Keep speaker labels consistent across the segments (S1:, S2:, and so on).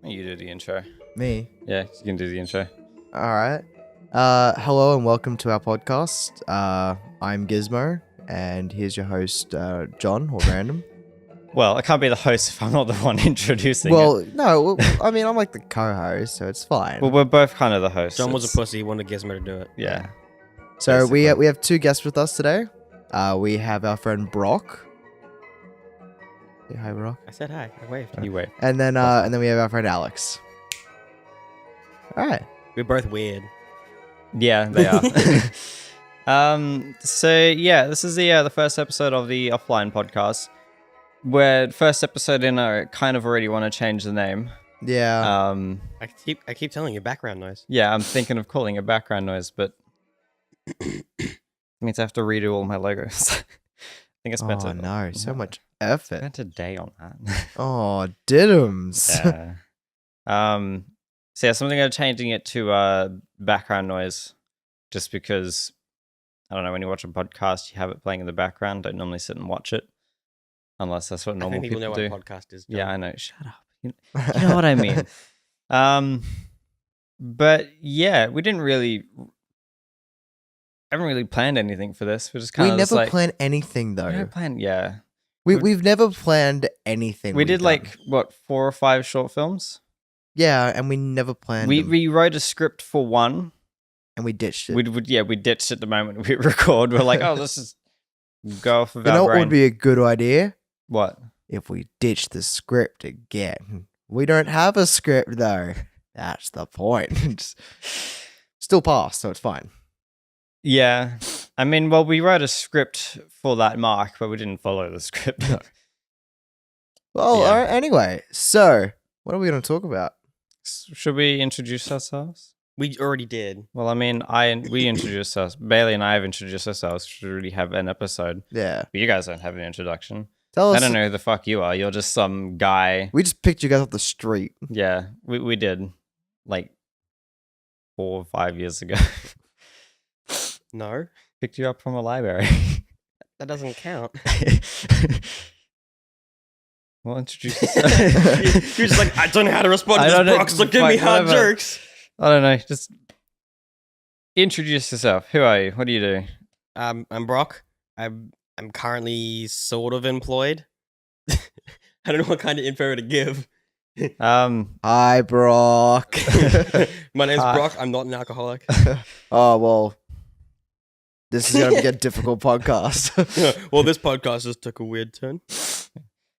S1: You do the intro.
S2: Me?
S1: Yeah, you can do the intro.
S2: All right. Hello and welcome to our podcast. I'm Gizmo, and here's your host, John, or Random.
S1: Well, I can't be the host if I'm not the one introducing it.
S2: No, I mean, I'm like the co-host, so it's fine.
S1: Well, we're both kind of the hosts.
S3: John was a pussy, he wanted Gizmo to do it.
S1: Yeah.
S2: So we
S1: basically.
S2: have two guests with us today. We have our friend Brock. Say hi, Brock.
S3: I said hi, I waved.
S1: You wait.
S2: And then we have our friend Alex. All right.
S3: We're both weird.
S1: Yeah, they are. So yeah, this is the first episode of the offline podcast. We're first episode in. I kind of already want to change the name.
S2: Yeah.
S3: I keep telling you, background noise.
S1: Yeah, I'm thinking of calling it background noise, but it means I have to redo all my logos. I think I spent
S2: Oh no, so much effort.
S1: spent a day on that.
S2: Oh, diddums.
S1: Yeah. So yeah, something I'm changing it to background noise, just because I don't know, when you watch a podcast, you have it playing in the background. Don't normally sit and watch it, unless that's what
S3: I
S1: normal
S3: think people know
S1: do.
S3: what a podcast is.
S1: Yeah,
S3: John.
S1: I know. Shut up. You know what I mean. But yeah, we haven't really planned anything for this. We're just kind
S2: We
S1: of
S2: never
S1: like,
S2: plan anything though.
S1: we never planned. Yeah,
S2: We've never planned anything.
S1: we
S2: we've
S1: did
S2: done.
S1: like what 4 or 5 short films.
S2: Yeah, and we never planned.
S1: We
S2: them,
S1: wrote a script for one.
S2: and we ditched it.
S1: We ditched it the moment we record. We're like, oh, let's just go off of
S2: You
S1: our
S2: know what
S1: brain.
S2: would be a good idea?
S1: What?
S2: If we ditch the script again. We don't have a script though. That's the point. Just- Still pass, so it's fine.
S1: Yeah. I mean, well, we wrote a script for that mark, but we didn't follow the script.
S2: No. Well,
S1: Yeah.
S2: all right, anyway. So, what are we going to talk about?
S1: Should we introduce ourselves?
S3: We already did.
S1: Well, I mean, we introduced us. Bailey and I have introduced ourselves. Should really have an episode.
S2: Yeah.
S1: But you guys don't have an introduction.
S2: Tell us.
S1: I don't know who the fuck you are. You're just some guy.
S2: We just picked you guys off the street.
S1: Yeah, we did like 4 or 5 years ago.
S3: No,
S1: Picked you up from a library.
S3: that doesn't count.
S1: Well, introduce yourself.
S3: You're just like, I don't know how to respond
S1: I
S3: to
S1: don't
S3: this,
S1: know,
S3: Brock, so give me
S1: fuck,
S3: hard
S1: whatever.
S3: jerks.
S1: I don't know. Just introduce yourself. Who are you? What do you do?
S3: I'm Brock. I'm currently sort of employed. I don't know what kind of info to give.
S2: Hi, Brock.
S3: My name's
S1: Hi.
S3: Brock. I'm not an alcoholic.
S2: Oh, well. This is going to be a difficult podcast.
S3: Well, this podcast just took a weird turn.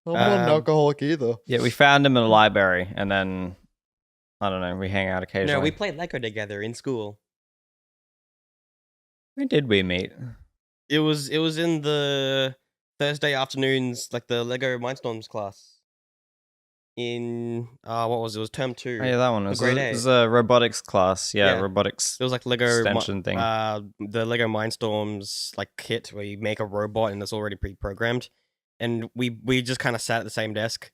S2: I'm not an alcoholic either.
S1: Yeah, we found him in a library, and then I don't know. We hang out occasionally.
S3: No, we played Lego together in school.
S1: When did we meet?
S3: It was in the Thursday afternoons, like the Lego Mindstorms class. In what was it? It was term 2.
S1: Oh, yeah, that one. It
S3: grade
S1: it
S3: A.
S1: was a robotics class. Yeah,
S3: Yeah.
S1: robotics
S3: It was like Lego
S1: extension thing.
S3: the Lego Mindstorms like kit where you make a robot and it's already pre-programmed. And we just kind of sat at the same desk,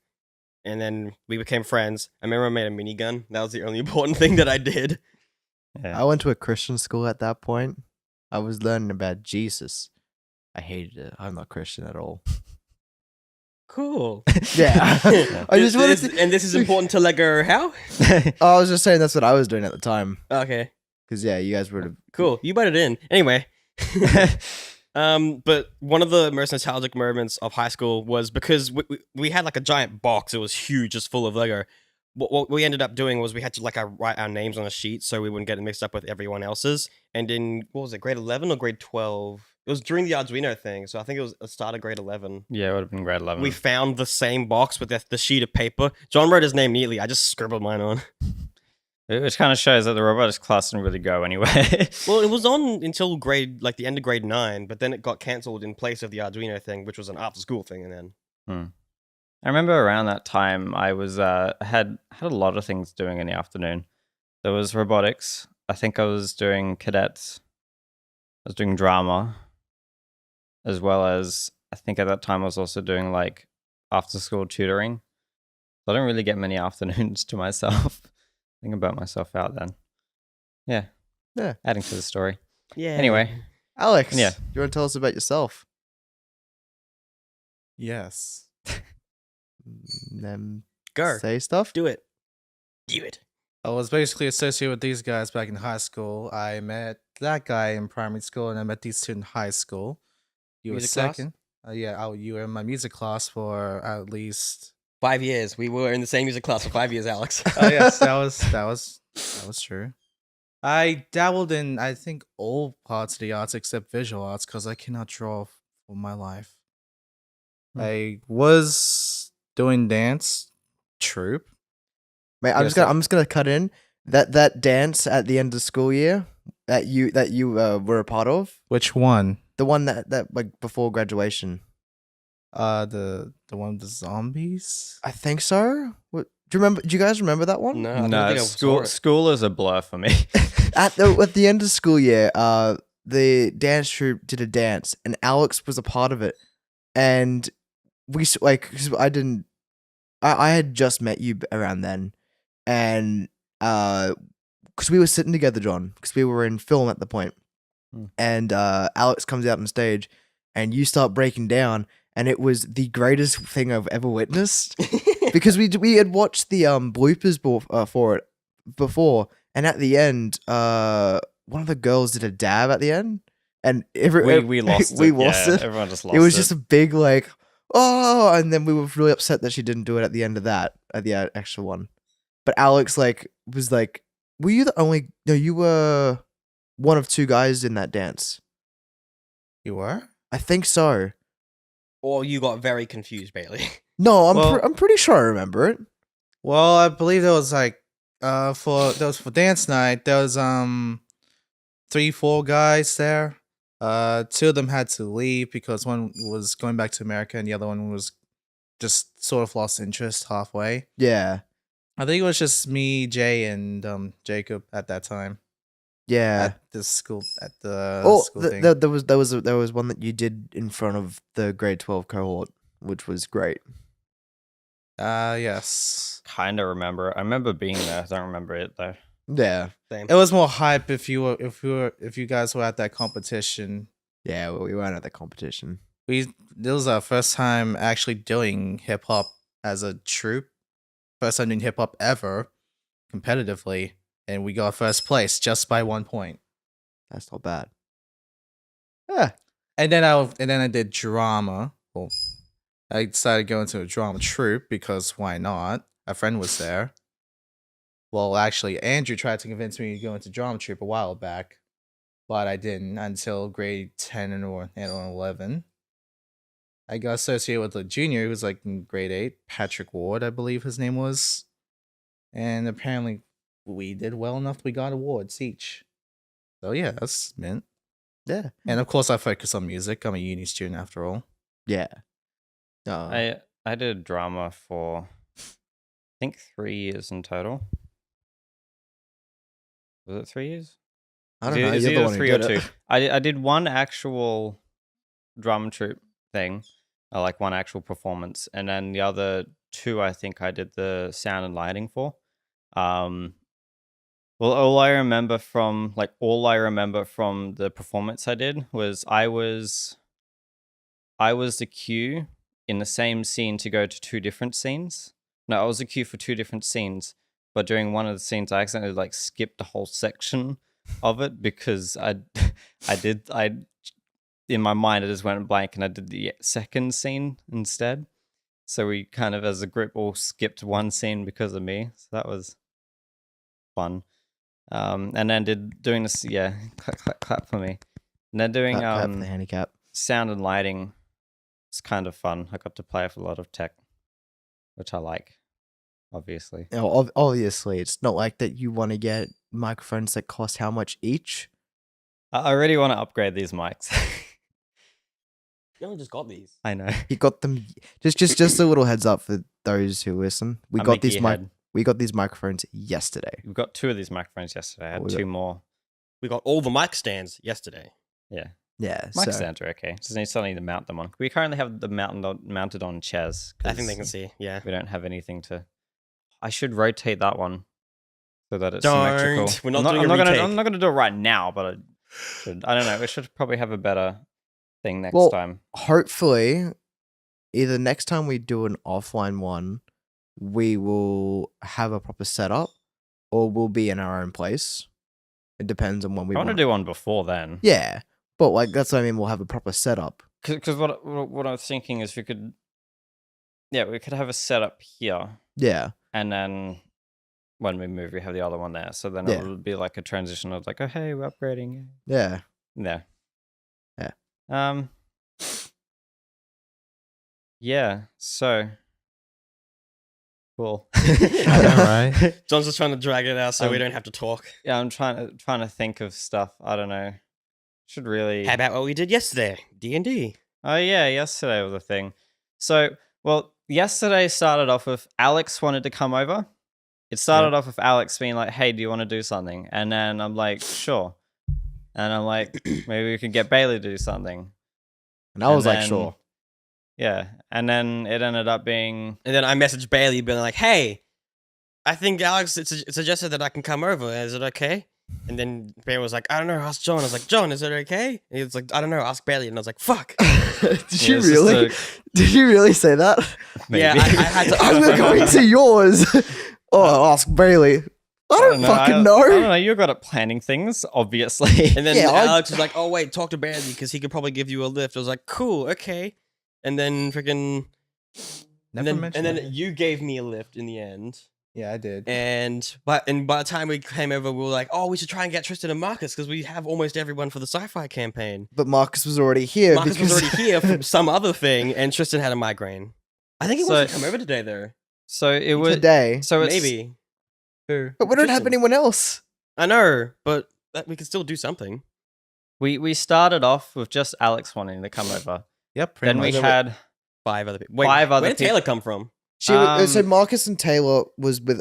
S3: and then we became friends. I remember I made a minigun. That was the only important thing that I did.
S1: Yeah.
S2: I went to a Christian school at that point. I was learning about Jesus. I hated it. I'm not Christian at all.
S3: Cool.
S2: Yeah. I just wanted to.
S3: And this is important to Lego. How?
S2: Oh, I was just saying that's what I was doing at the time.
S3: Okay.
S2: Because, yeah, you guys would have.
S3: Cool. You butted in. Anyway. But one of the most nostalgic moments of high school was because we had like a giant box. It was huge, just full of Lego. What we ended up doing was we had to like write our names on a sheet so we wouldn't get mixed up with everyone else's. And in, what was it, grade 11 or grade 12? It was during the Arduino thing, so I think it was the start of grade 11.
S1: Yeah, it would have been grade 11.
S3: We found the same box with the sheet of paper. John wrote his name neatly. I just scribbled mine on.
S1: Which kind of shows that the robotics class didn't really go anywhere.
S3: Well, it was on until the end of grade 9, but then it got cancelled in place of the Arduino thing, which was an after-school thing, and then...
S1: I remember around that time, I was had a lot of things doing in the afternoon. There was robotics. I think I was doing cadets. I was doing drama, as well as I think at that time I was also doing like after-school tutoring. So I didn't really get many afternoons to myself. Think about myself out then. Yeah.
S2: Yeah.
S1: Adding to the story.
S3: Yeah.
S1: Anyway.
S2: Alex,
S1: Yeah.
S2: you want to tell us about yourself?
S4: Yes.
S2: Then
S3: Go.
S2: say stuff?
S3: Do it. Do it.
S4: I was basically associated with these guys back in high school. I met that guy in primary school, and I met these two in high school. You were
S3: Music class?
S4: second. You were in my music class for at least.
S3: 5 years. We were in the same music class for 5 years, Alex.
S4: Oh yes, that was true. I dabbled in, I think, all parts of the arts except visual arts because I cannot draw for my life. I was doing dance troupe.
S2: Mate, I'm
S4: Yes,
S2: just gonna cut in that dance at the end of school year that you were a part of,
S4: Which one?
S2: the one that like before graduation.
S4: The one with the zombies.
S2: I think so. What, do you remember? Do you guys remember that one?
S3: No, I don't
S1: No,
S3: think I saw it.
S1: school is a blur for me.
S2: At the end of school year, the dance troupe did a dance, and Alex was a part of it, and we like 'cause I had just met you around then, and because we were sitting together, John, because we were in film at the point, and Alex comes out on stage, and you start breaking down, and it was the greatest thing I've ever witnessed. Because we had watched the bloopers for it before, and at the end, one of the girls did a dab at the end, and
S1: we lost it.
S2: We lost
S1: Yeah,
S2: it.
S1: everyone just lost
S2: It was just a big like, oh, and then we were really upset that she didn't do it at the end of that, at the actual one. But Alex was like, were you the only? No, you were one of two guys in that dance.
S4: You were?
S2: I think so.
S3: Or you got very confused, Bailey.
S2: No,
S4: Well-
S2: I'm pretty sure I remember it.
S4: Well, I believe there was like for dance night. There was 3-4 guys there. 2 of them had to leave because one was going back to America and the other one was just sort of lost interest halfway.
S2: Yeah,
S4: I think it was just me, Jay, and Jacob at that time
S2: yeah.
S4: at the school
S2: Oh,
S4: school thing.
S2: there was one that you did in front of the grade 12 cohort, which was great.
S4: Yes.
S1: Kind of remember. I remember being there. I don't remember it though.
S2: Yeah,
S3: Same.
S4: It was more hype if you guys were at that competition.
S2: yeah. Well, we weren't at the competition.
S4: This was our first time actually doing hip hop as a troupe. First time doing hip hop ever, competitively, and we got first place just by 1 point.
S2: That's not bad. Yeah,
S4: And then I did drama. Well, I decided to go into a drama troupe because why not? A friend was there. Well, actually, Andrew tried to convince me to go into drama troupe a while back, but I didn't until grade 10 or 11. I got associated with a junior who was like in grade 8, Patrick Ward, I believe his name was. And apparently we did well enough we got awards each. So yeah, that's mint.
S2: yeah,
S4: And of course I focus on music. I'm a uni student after all.
S2: yeah.
S1: I did drama for I think 3 years in total. Was it 3 years?
S2: I don't
S1: It's
S2: know.
S1: it's
S2: You're the
S1: either
S2: one who
S1: 3 or
S2: did
S1: 2.
S2: it.
S1: I did one actual drum troupe thing, like one actual performance, and then the other 2 I think I did the sound and lighting for. Well, all I remember from the performance I did was I was the cue in the same scene to go to 2 different scenes. No, I was the cue for 2 different scenes, but during one of the scenes I accidentally like skipped a whole section of it because I in my mind I just went blank and I did the second scene instead. So we kind of as a group all skipped one scene because of me. So that was fun. And then doing this, yeah, clap for me. And then doing
S2: Clap for the handicap.
S1: sound and lighting was kind of fun. I got to play with a lot of tech, which I like, obviously.
S2: You know, obviously, it's not like that. You want to get microphones that cost how much each?
S1: I really want to upgrade these mics.
S3: You only just got these.
S1: I know.
S2: You got them. Just a little heads up for those who listen. We
S1: I'm
S2: got
S1: a
S2: these
S1: gearhead.
S2: We got these microphones yesterday.
S1: We got 2 of these microphones yesterday. I had
S2: Oh, we
S1: 2
S2: got-
S1: more.
S3: We got all the mic stands yesterday.
S1: Yeah.
S2: Yeah,
S1: Mic
S2: so
S1: stands are okay. Still need to mount them on. We currently have them mounted on chairs.
S3: I think they
S1: 'cause
S3: can see. Yeah.
S1: We don't have anything to. I should rotate that one so that it's
S3: Don't.
S1: symmetrical.
S3: We're not doing a retake.
S1: I'm not gonna do it right now, but I should. I don't know. We should probably have a better thing next
S2: Well,
S1: time.
S2: hopefully, either next time we do an offline one, we will have a proper setup. or we'll be in our own place. It depends on when we
S1: I want to
S2: want.
S1: do one before then.
S2: Yeah, but like that's what I mean. We'll have a proper setup.
S1: Because what I was thinking is we could have a setup here,
S2: Yeah,
S1: and then when we move, we have the other one there. So then
S2: Yeah.
S1: it would be like a transition of like, oh hey, we're upgrading.
S2: yeah.
S1: Yeah.
S2: Yeah.
S1: Yeah. So cool.
S4: right?
S3: John's just trying to drag it out so we
S1: Um,
S3: don't have to talk.
S1: Yeah, I'm trying to think of stuff. I don't know. Should really.
S3: How about what we did yesterday? D&D.
S1: Oh yeah, yesterday was a thing. So, well, yesterday started off with Alex wanted to come over. It started off with Alex being like, "Hey, do you want to do something?" And then I'm like, "Sure." And I'm like, "Maybe we could get Bailey to do something."
S2: And I was
S1: And
S2: like,
S1: then-
S2: sure.
S1: Yeah, and then it ended up being
S3: And then I messaged Bailey being like, hey, I think Alex suggested that I can come over. Is it okay? And then Bailey was like, I don't know, ask John. I was like, John, is it okay? And he was like, I don't know, ask Bailey. And I was like, fuck.
S2: Did
S1: Yeah,
S2: you
S1: it's just
S2: really? Did you really say that?
S1: maybe.
S3: Yeah, I had to
S2: I'm
S3: ask
S2: going to yours. Oh, ask Bailey. I don't fucking
S1: I don't
S2: know.
S1: know. You're good at planning things, obviously.
S3: And then
S2: Yeah,
S3: Alex was like, oh, wait, talk to Bailey because he could probably give you a lift. I was like, cool, okay. And then freaking.
S4: Never
S3: And
S4: mentioned
S3: then
S4: that.
S3: you gave me a lift in the end.
S4: Yeah, I did.
S3: And by the time we came over, we were like, oh, we should try and get Tristan and Marcus because we have almost everyone for the sci-fi campaign.
S2: But Marcus was already here.
S3: Marcus was
S2: because-
S3: already here from some other thing, and Tristan had a migraine. I think he wants
S1: So-
S3: to come over today, though.
S1: So it was
S2: today.
S1: So it's
S3: Maybe.
S4: Who?
S2: But we don't have
S3: Tristan.
S2: anyone else.
S3: I know, but we can still do something.
S1: we started off with just Alex wanting to come over.
S4: Yep. Pretty
S1: Then we
S4: much.
S1: had
S3: 5 other people. Wait,
S1: Five other
S3: where did
S1: peop-
S3: Taylor come from?
S2: So
S1: Um,
S2: Marcus and Taylor was with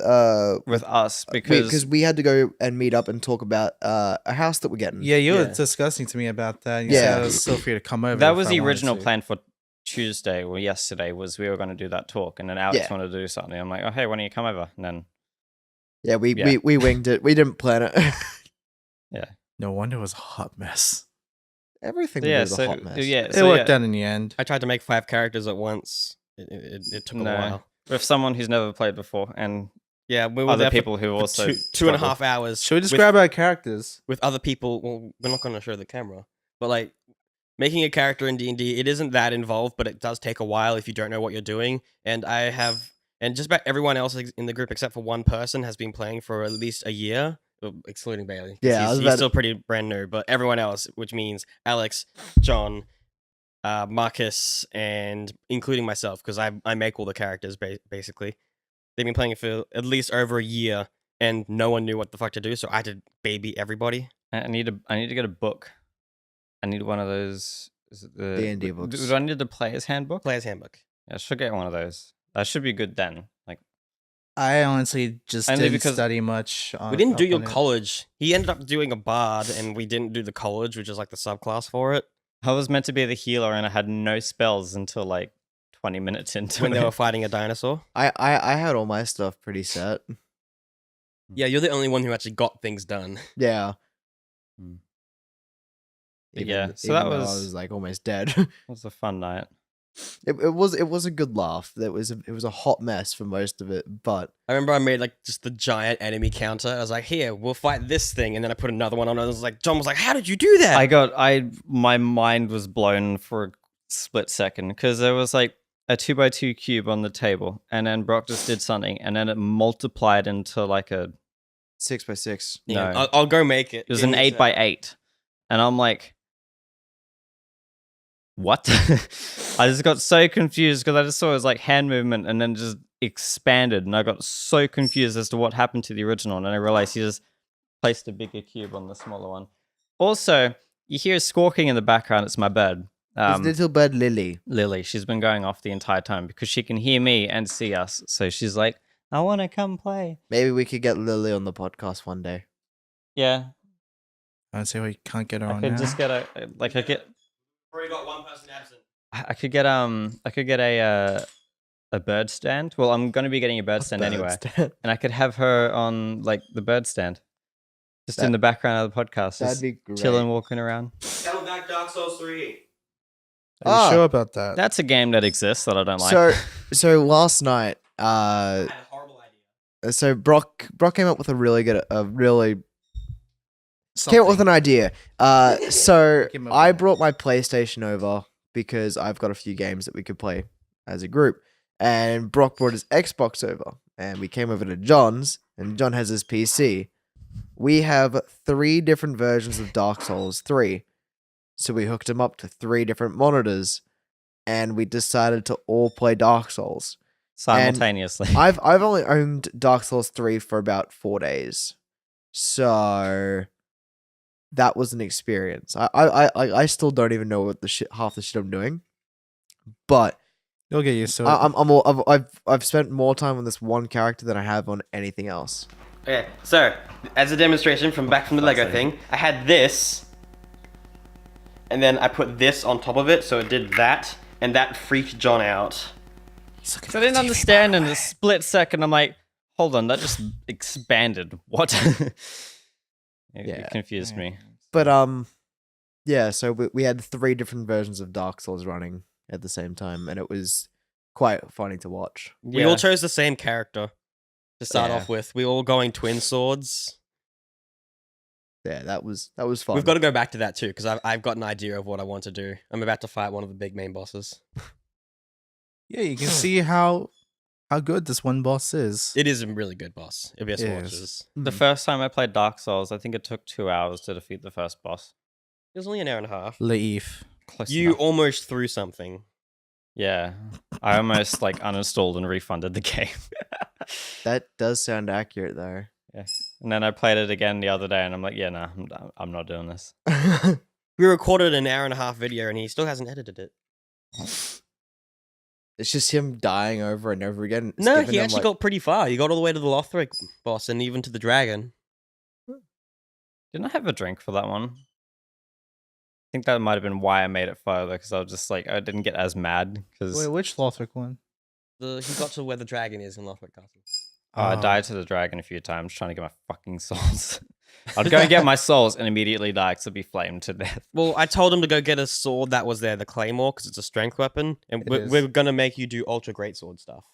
S1: with us
S2: because
S1: because
S2: we had to go and meet up and talk about a house that we're getting.
S4: Yeah, you were
S3: Yeah.
S4: discussing to me about that. You
S2: Yeah.
S4: said I was still free to come over.
S1: that
S4: if
S1: was
S4: I
S1: the
S4: wanted
S1: original
S4: to.
S1: plan for Tuesday or yesterday was we were going to do that talk, and then Alex
S2: Yeah.
S1: wanted to do something. I'm like, oh hey, why don't you come over? And then
S2: Yeah, we
S1: Yeah.
S2: we winged it. We didn't plan it.
S4: No wonder it was a hot mess.
S2: Everything
S1: yeah,
S2: was a hot mess.
S1: yeah,
S4: It worked out in the end.
S3: I tried to make 5 characters at once. It took a
S1: No.
S3: while.
S1: with someone who's never played before and
S3: Yeah, we were
S1: other
S3: there
S1: people who
S3: for
S1: also
S3: 2.5 hours.
S4: Should we
S3: with-
S4: describe our characters?
S3: with other people? Well, we're not going to show the camera, but like making a character in D&D, it isn't that involved, but it does take a while if you don't know what you're doing. And just about everyone else in the group except for one person has been playing for at least a year, excluding Bailey. 'cause
S2: Yeah, I was
S3: he's
S2: about to-
S3: still pretty brand new, but everyone else, which means Alex, John, Marcus, and including myself, because I make all the characters basically. They've been playing it for at least over a year, and no one knew what the fuck to do, so I had to baby everybody.
S1: I need to get a book. I need one of those. Is it the
S2: D&D books.
S1: Do I need the player's handbook?
S3: Player's handbook.
S1: Yeah, I should get one of those. That should be good then. Like
S4: I honestly just
S1: Only
S4: didn't
S1: because-
S4: study much.
S3: We didn't do
S4: up
S3: your
S4: on it.
S3: college. He ended up doing a bard, and we didn't do the college, which is like the subclass for it.
S1: I was meant to be the healer and I had no spells until like 20 minutes into
S3: When
S1: it.
S3: they were fighting a dinosaur.
S2: I had all my stuff pretty set.
S3: Yeah, you're the only one who actually got things done.
S2: Yeah.
S1: Hmm. Yeah, so that
S2: though I
S1: was-
S2: was like almost dead.
S1: It was a fun night.
S2: it was a good laugh. It was a hot mess for most of it, but
S3: I remember I made like just the giant enemy counter. I was like, here, we'll fight this thing. And then I put another one on. And I was like, John was like, how did you do that?
S1: My mind was blown for a split second because there was like a 2x2 cube on the table and then Brock just did something and then it multiplied into like a,
S2: 6x6.
S3: Yeah,
S1: no.
S3: I'll go make it.
S1: it was
S3: Give
S1: an
S3: me a sec.
S1: 8x8. And I'm like, what? I just got so confused because I just saw it was like hand movement and then just expanded. And I got so confused as to what happened to the original. And then I realized he just placed a bigger cube on the smaller one. Also, you hear squawking in the background. It's my bird.
S2: It's little bird Lily.
S1: Lily. She's been going off the entire time because she can hear me and see us. So she's like, I want to come play.
S2: Maybe we could get Lily on the podcast one day.
S1: Yeah.
S4: I see why you can't get her
S1: I
S4: on
S1: could
S4: now.
S1: just get
S3: Already got one person absent.
S1: I could get a bird stand. Well, I'm going to be getting a bird stand anyway. And I could have her on like the bird stand. Just in
S2: That-
S1: the background of the podcast.
S2: That'd
S1: Just
S2: be great.
S1: chilling, walking around.
S3: Tell back Dark Souls 3.
S4: Are you
S2: Ah.
S4: sure about that?
S1: That's a game that exists that I don't like.
S2: So last night,
S3: I had a horrible idea.
S2: So Brock came up with a really came up with
S4: Something.
S2: an idea. So
S4: Came up
S2: I
S4: with-
S2: brought my PlayStation over because I've got a few games that we could play as a group, and Brock brought his Xbox over, and we came over to John's, and John has his PC. We have 3 different versions of Dark Souls 3, so we hooked him up to 3 different monitors, and we decided to all play Dark Souls.
S1: Simultaneously.
S2: I've only owned Dark Souls 3 for about 4 days. So that was an experience. I still don't even know what half the shit I'm doing. But
S4: You'll get used to it.
S2: I've spent more time on this one character than I have on anything else.
S3: Okay, so as a demonstration from back from the Lego thing, I had this, and then I put this on top of it, so it did that, and that freaked John out.
S1: So I didn't understand in a split second. I'm like, hold on, that just expanded. What? It confused me.
S2: But yeah, so we had 3 different versions of Dark Souls running at the same time, and it was quite funny to watch.
S3: We all chose the same character to start
S1: Yeah.
S3: off with. We all going twin swords.
S2: Yeah, that was fun.
S3: We've got to go back to that too, because I've got an idea of what I want to do. I'm about to fight one of the big main bosses.
S4: Yeah, you can see how good this one boss is.
S3: It is a really good boss. If yes,
S4: Yes.
S3: watches.
S1: The first time I played Dark Souls, I think it took 2 hours to defeat the first boss.
S3: It was only an hour and a half.
S4: Leaf.
S1: Close
S3: You
S1: enough.
S3: almost threw something.
S1: Yeah. I almost like uninstalled and refunded the game.
S2: That does sound accurate though.
S1: And then I played it again the other day and I'm like, yeah, no, I'm not doing this.
S3: We recorded an hour and a half video and he still hasn't edited it.
S2: It's just him dying over and over again.
S3: No,
S2: skipping
S3: he
S2: them,
S3: actually
S2: like-
S3: got pretty far. He got all the way to the Lothric boss and even to the dragon.
S1: Didn't I have a drink for that one? I think that might have been why I made it further, because I was just like, I didn't get as mad, because
S4: Wait, which Lothric one?
S3: He got to where the dragon is in Lothric Castle.
S1: I died to the dragon a few times trying to get my fucking souls. I'd go and get my souls and immediately die because I'd be flamed to death.
S3: Well, I told him to go get a sword that was there, the Claymore, because it's a strength weapon. And
S4: It is.
S3: we're going to make you do ultra great sword stuff.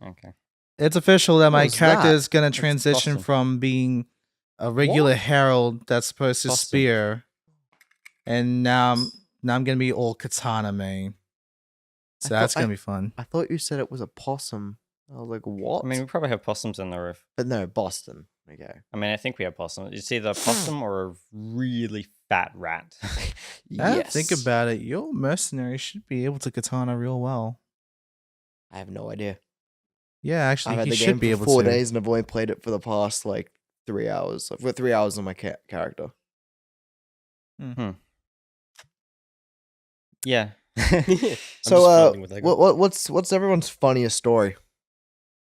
S1: Okay.
S4: It's official that my
S2: What's
S4: character
S2: that?
S4: is gonna
S1: That's
S4: transition
S1: awesome.
S4: from being a regular herald that's supposed to
S1: Awesome.
S4: spear, and now I'm gonna be all katana main. So
S2: I
S4: that's
S2: thought-
S4: gonna be fun.
S2: I thought you said it was a possum. I was like, what?
S1: I mean, we probably have possums in the roof.
S2: but no, Boston. Okay.
S1: I mean, I think we have possums. It's either a possum or a really fat rat.
S4: Think about it. Your mercenary should be able to katana real well.
S2: I have no idea.
S4: Yeah, actually,
S2: I've had
S4: he
S2: the
S4: should
S2: game
S4: be
S2: for
S4: able
S2: 4
S4: to.
S2: days and I've only played it for the past like 3 hours. I've got 3 hours on my character.
S1: Yeah.
S3: I'm
S2: So,
S3: just flirting with Lego.
S2: what's everyone's funniest story?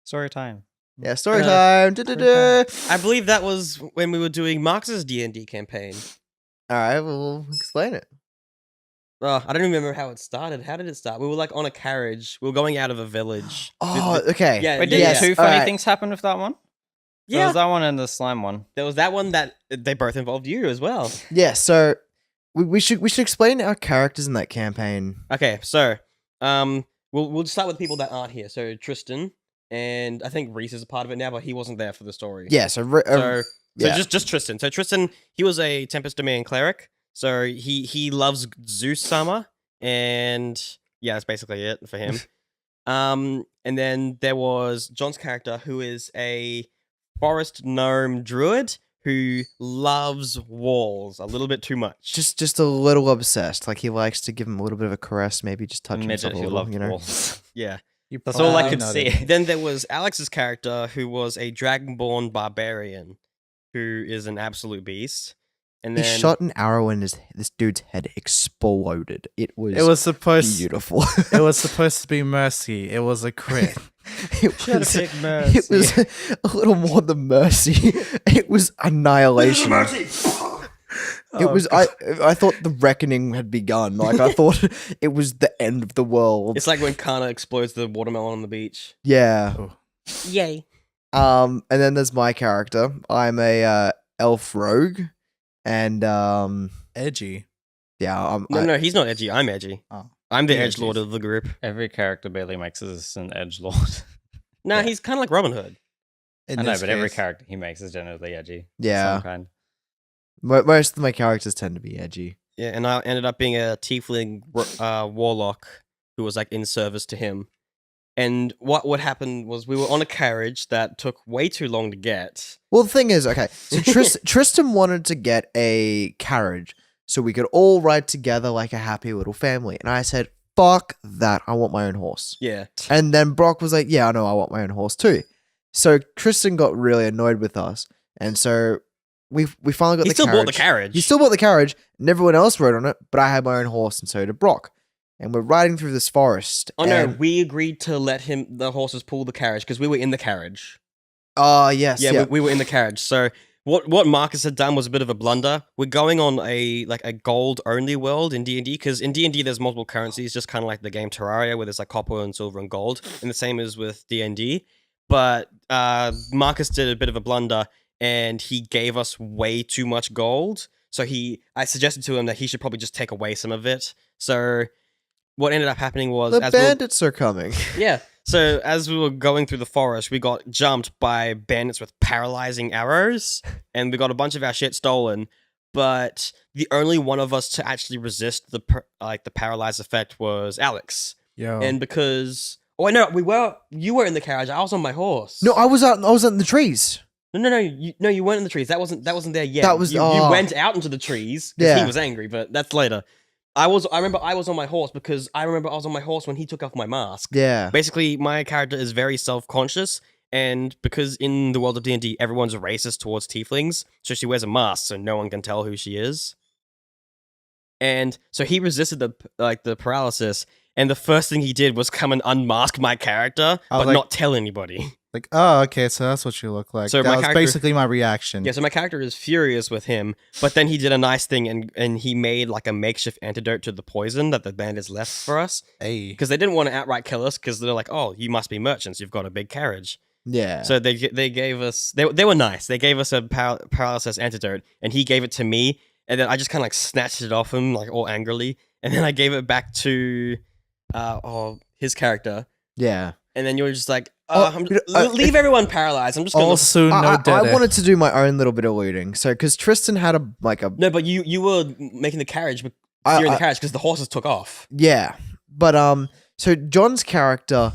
S1: Story time.
S2: Yeah, story
S3: Uh,
S2: time. Du-du-du.
S3: I believe that was when we were doing Marx's D&D campaign.
S2: All right, well, explain it.
S3: Oh, I don't remember how it started. How did it start? We were like on a carriage. We were going out of a village.
S2: Oh, okay.
S3: Yeah,
S1: Wait, did
S2: yes,
S1: two funny
S2: alright.
S1: things happen with that one? There
S3: Yeah.
S1: was that one and the slime one.
S3: There was that one that they both involved you as well.
S2: Yeah, so we should explain our characters in that campaign.
S3: Okay, so we'll start with people that aren't here. So Tristan, and I think Reese is a part of it now, but he wasn't there for the story.
S2: Yeah, so
S3: So
S2: yeah.
S3: just Tristan. So Tristan, he was a Tempest Domain cleric. So he loves Zeus Summer, and yeah, that's basically it for him. And then there was John's character, who is a forest gnome druid who loves walls a little bit too much.
S2: just a little obsessed. Like he likes to give him a little bit of a caress, maybe just touch himself
S1: Midget
S2: a
S1: who
S2: little,
S1: loved
S2: you know.
S1: walls.
S3: yeah.
S1: That's all I
S3: Um,
S1: could
S4: know
S1: see.
S4: that.
S3: Then there was Alex's character, who was a dragonborn barbarian, who is an absolute beast. And
S2: He
S3: then
S2: shot an arrow in this dude's head exploded. It was
S4: It was supposed.
S2: beautiful.
S4: It was supposed to be mercy. It was a crit.
S2: It was a little more than mercy. It was annihilation. It was I thought the reckoning had begun. Like I thought it was the end of the world.
S3: it's like when Kana explodes the watermelon on the beach.
S2: Yeah.
S3: Yay.
S2: And then there's my character. I'm a elf rogue, and
S4: Edgy.
S2: yeah,
S3: No, he's not edgy. I'm edgy.
S4: Oh.
S3: I'm the
S4: Yeah,
S3: edge lord of the group.
S1: Every character barely makes us an edge lord.
S3: Nah,
S2: Yeah.
S3: he's kind of like Robin Hood.
S4: In
S1: I know,
S4: this
S1: but every
S4: case.
S1: character he makes is generally edgy. of
S2: Yeah.
S1: some kind.
S2: Most of my characters tend to be edgy.
S3: Yeah, and I ended up being a tiefling warlock who was like in service to him. And what happened was we were on a carriage that took way too long to get.
S2: Well, the thing is, okay, so Tristan wanted to get a carriage so we could all ride together like a happy little family. And I said, fuck that. I want my own horse.
S3: Yeah.
S2: And then Brock was like, yeah, I know, I want my own horse too. So Tristan got really annoyed with us. And so we finally got
S3: He
S2: the
S3: still
S2: carriage.
S3: bought the carriage.
S2: He still bought the carriage, and everyone else rode on it, but I had my own horse, and so did Brock. And we're riding through this forest.
S3: Oh no,
S2: and-
S3: we agreed to let the horses pull the carriage because we were in the carriage.
S2: Oh, yes.
S3: Yeah,
S2: Yeah.
S3: we were in the carriage. So what Marcus had done was a bit of a blunder. We're going on a gold only world in D&D because in D&D there's multiple currencies, just kind of like the game Terraria where there's like copper and silver and gold, and the same is with D&D. But Marcus did a bit of a blunder and he gave us way too much gold. So I suggested to him that he should probably just take away some of it. So what ended up happening was
S2: The bandits are coming.
S3: yeah. So as we were going through the forest, we got jumped by bandits with paralyzing arrows, and we got a bunch of our shit stolen. But the only one of us to actually resist the paralyzed effect was Alex.
S4: Yo.
S3: And because you were in the carriage. I was on my horse.
S2: No, I was out in the trees.
S3: No, you weren't in the trees. That wasn't there yet.
S2: That was-
S3: you
S2: oh.
S3: went out into the trees because
S2: Yeah.
S3: he was angry, but that's later. I remember I was on my horse because I remember I was on my horse when he took off my mask.
S2: Yeah.
S3: Basically, my character is very self-conscious, and because in the world of D&D, everyone's racist towards tieflings, so she wears a mask so no one can tell who she is. And so he resisted the paralysis, and the first thing he did was come and unmask my character,
S4: I was
S3: but
S4: like-
S3: not tell anybody.
S4: Like, oh, okay, so that's what you look like.
S3: So
S4: that
S3: my
S4: was
S3: character-
S4: basically my reaction.
S3: Yeah, so my character is furious with him, but then he did a nice thing and he made like a makeshift antidote to the poison that the bandits left for us.
S4: Hey.
S3: Because they didn't want to outright kill us because they're like, oh, you must be merchants, you've got a big carriage.
S2: Yeah.
S3: So they gave us, they were nice. They gave us a paralysis antidote and he gave it to me. And then I just kind of like snatched it off him like all angrily. And then I gave it back to his character.
S2: yeah.
S3: And then you were just like,
S2: Oh,
S3: leave everyone paralyzed. I'm just going to
S4: Also, no
S2: I
S4: dead.
S2: wanted to do my own little bit of looting. So, because Tristan had a.
S3: No, but you were making the carriage,
S2: I-
S3: steering the
S2: I-
S3: carriage because the horses took off.
S2: Yeah. But, so John's character,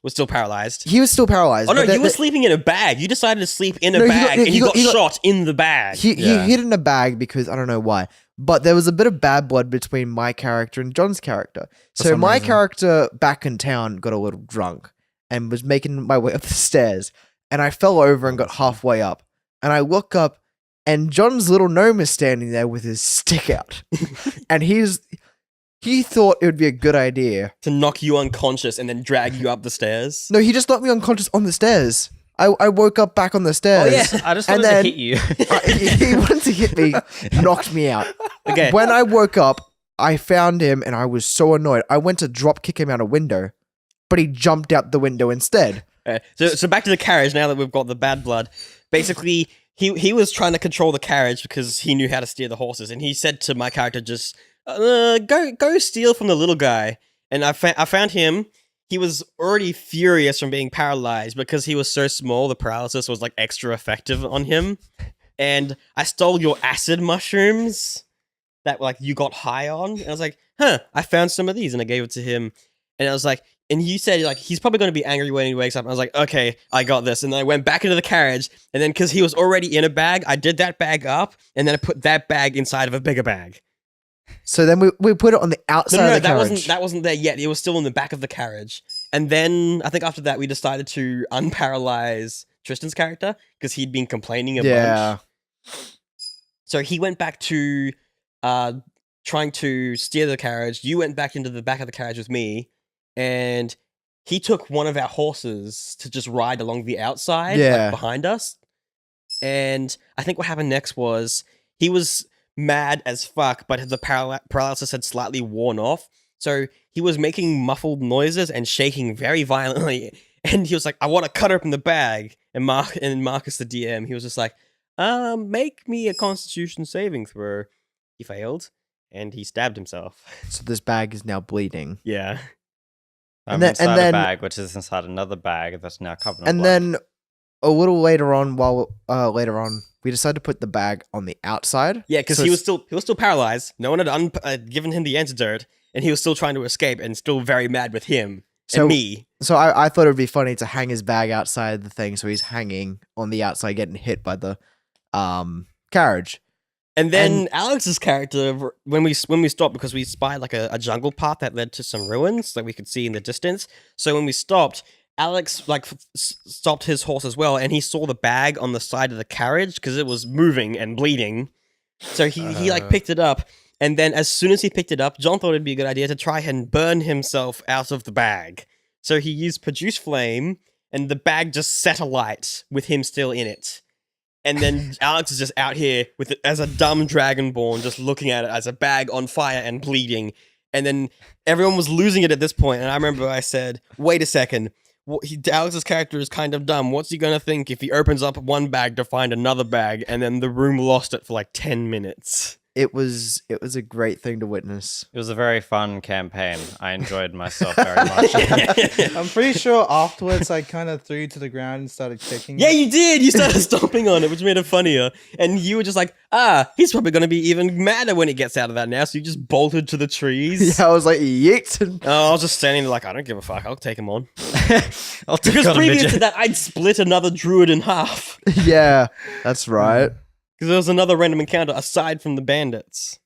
S3: Was still paralyzed.
S2: he was still paralyzed.
S3: Oh no,
S2: but
S3: you were sleeping in a bag. You decided to sleep in a
S2: No, he
S3: bag,
S2: got-
S3: and
S2: he
S3: you
S2: got-
S3: got
S2: he got-
S3: shot in the bag.
S2: He
S4: Yeah.
S2: hid in a bag because I don't know why. But there was a bit of bad blood between my character and John's character. So
S4: some
S2: my
S4: reason.
S2: character back in town got a little drunk and was making my way up the stairs. And I fell over and got halfway up. And I look up and John's little gnome is standing there with his stick out. And he thought it would be a good idea.
S3: To knock you unconscious and then drag you up the stairs.
S2: No, he just knocked me unconscious on the stairs. I woke up back on the
S3: Oh
S2: stairs.
S3: yeah.
S1: I just
S2: And
S1: wanted
S2: then-
S1: to hit you.
S2: He wanted to hit me, knocked me out.
S3: Okay.
S2: When I woke up, I found him and I was so annoyed. I went to drop kick him out a window, but he jumped out the window instead.
S3: So back to the carriage. Now that we've got the bad blood, basically he was trying to control the carriage because he knew how to steer the horses, and he said to my character, "Just go steal from the little guy." And I found him. He was already furious from being paralyzed because he was so small. The paralysis was like extra effective on him. And I stole your acid mushrooms that like you got high on. And I was like, I found some of these, and I gave it to him. And I was like, and you said like he's probably going to be angry when he wakes up. And I was like, okay, I got this. And then I went back into the carriage, and then because he was already in a bag, I did that bag up, and then I put that bag inside of a bigger bag.
S2: So then we put it on the outside
S3: No,
S2: of the carriage.
S3: that wasn't there yet. It was still in the back of the carriage. And then I think after that we decided to unparalyze Tristan's character because he'd been complaining a bunch. So he went back to trying to steer the carriage. You went back into the back of the carriage with me, and he took one of our horses to just ride along the outside,
S2: Yeah.
S3: like behind us. And I think what happened next was he was mad as fuck, but the paralysis had slightly worn off. So he was making muffled noises and shaking very violently. And he was like, I want to cut open the bag. And Marcus, the DM, he was just like, make me a constitution saving throw. He failed, and he stabbed himself.
S2: So this bag is now bleeding.
S3: Yeah.
S1: I'm
S2: And then-
S1: inside
S2: and then-
S1: a bag, which is inside another bag that's now covered in
S2: And
S1: blood.
S2: then a little later on, we decided to put the bag on the outside.
S3: Yeah, because
S2: So
S3: he was still paralyzed. No one had given him the antidote, and he was still trying to escape, and still very mad with him
S2: So-
S3: and me.
S2: So I thought it would be funny to hang his bag outside the thing, so he's hanging on the outside, getting hit by the carriage.
S3: And then
S2: And-
S3: Alex's character, when we stopped, because we spied like a jungle path that led to some ruins that we could see in the distance. So when we stopped, Alex stopped his horse as well, and he saw the bag on the side of the carriage because it was moving and bleeding. So he picked it up, and then as soon as he picked it up, John thought it'd be a good idea to try and burn himself out of the bag. So he used produce flame, and the bag just set alight with him still in it. And then Alex is just out here with it as a dumb dragonborn, just looking at it as a bag on fire and bleeding. And then everyone was losing it at this point. And I remember I said, "Wait a second. Alex's character is kind of dumb. What's he gonna think if he opens up one bag to find another bag?" And then the room lost it for like 10 minutes.
S2: It was a great thing to witness.
S1: It was a very fun campaign. I enjoyed myself very much.
S4: I'm pretty sure afterwards I kind of threw you to the ground and started kicking.
S3: Yeah, you did. You started stomping on it, which made it funnier. And you were just like, he's probably going to be even madder when he gets out of that now. So you just bolted to the trees.
S2: Yeah, I was like, yeet.
S3: I was just standing there like, I don't give a fuck. I'll take him on.
S1: I'll take
S3: Because
S1: on a
S3: previous
S1: midget.
S3: to that, I'd split another druid in half.
S2: Yeah, that's right.
S3: Because there was another random encounter aside from the bandits.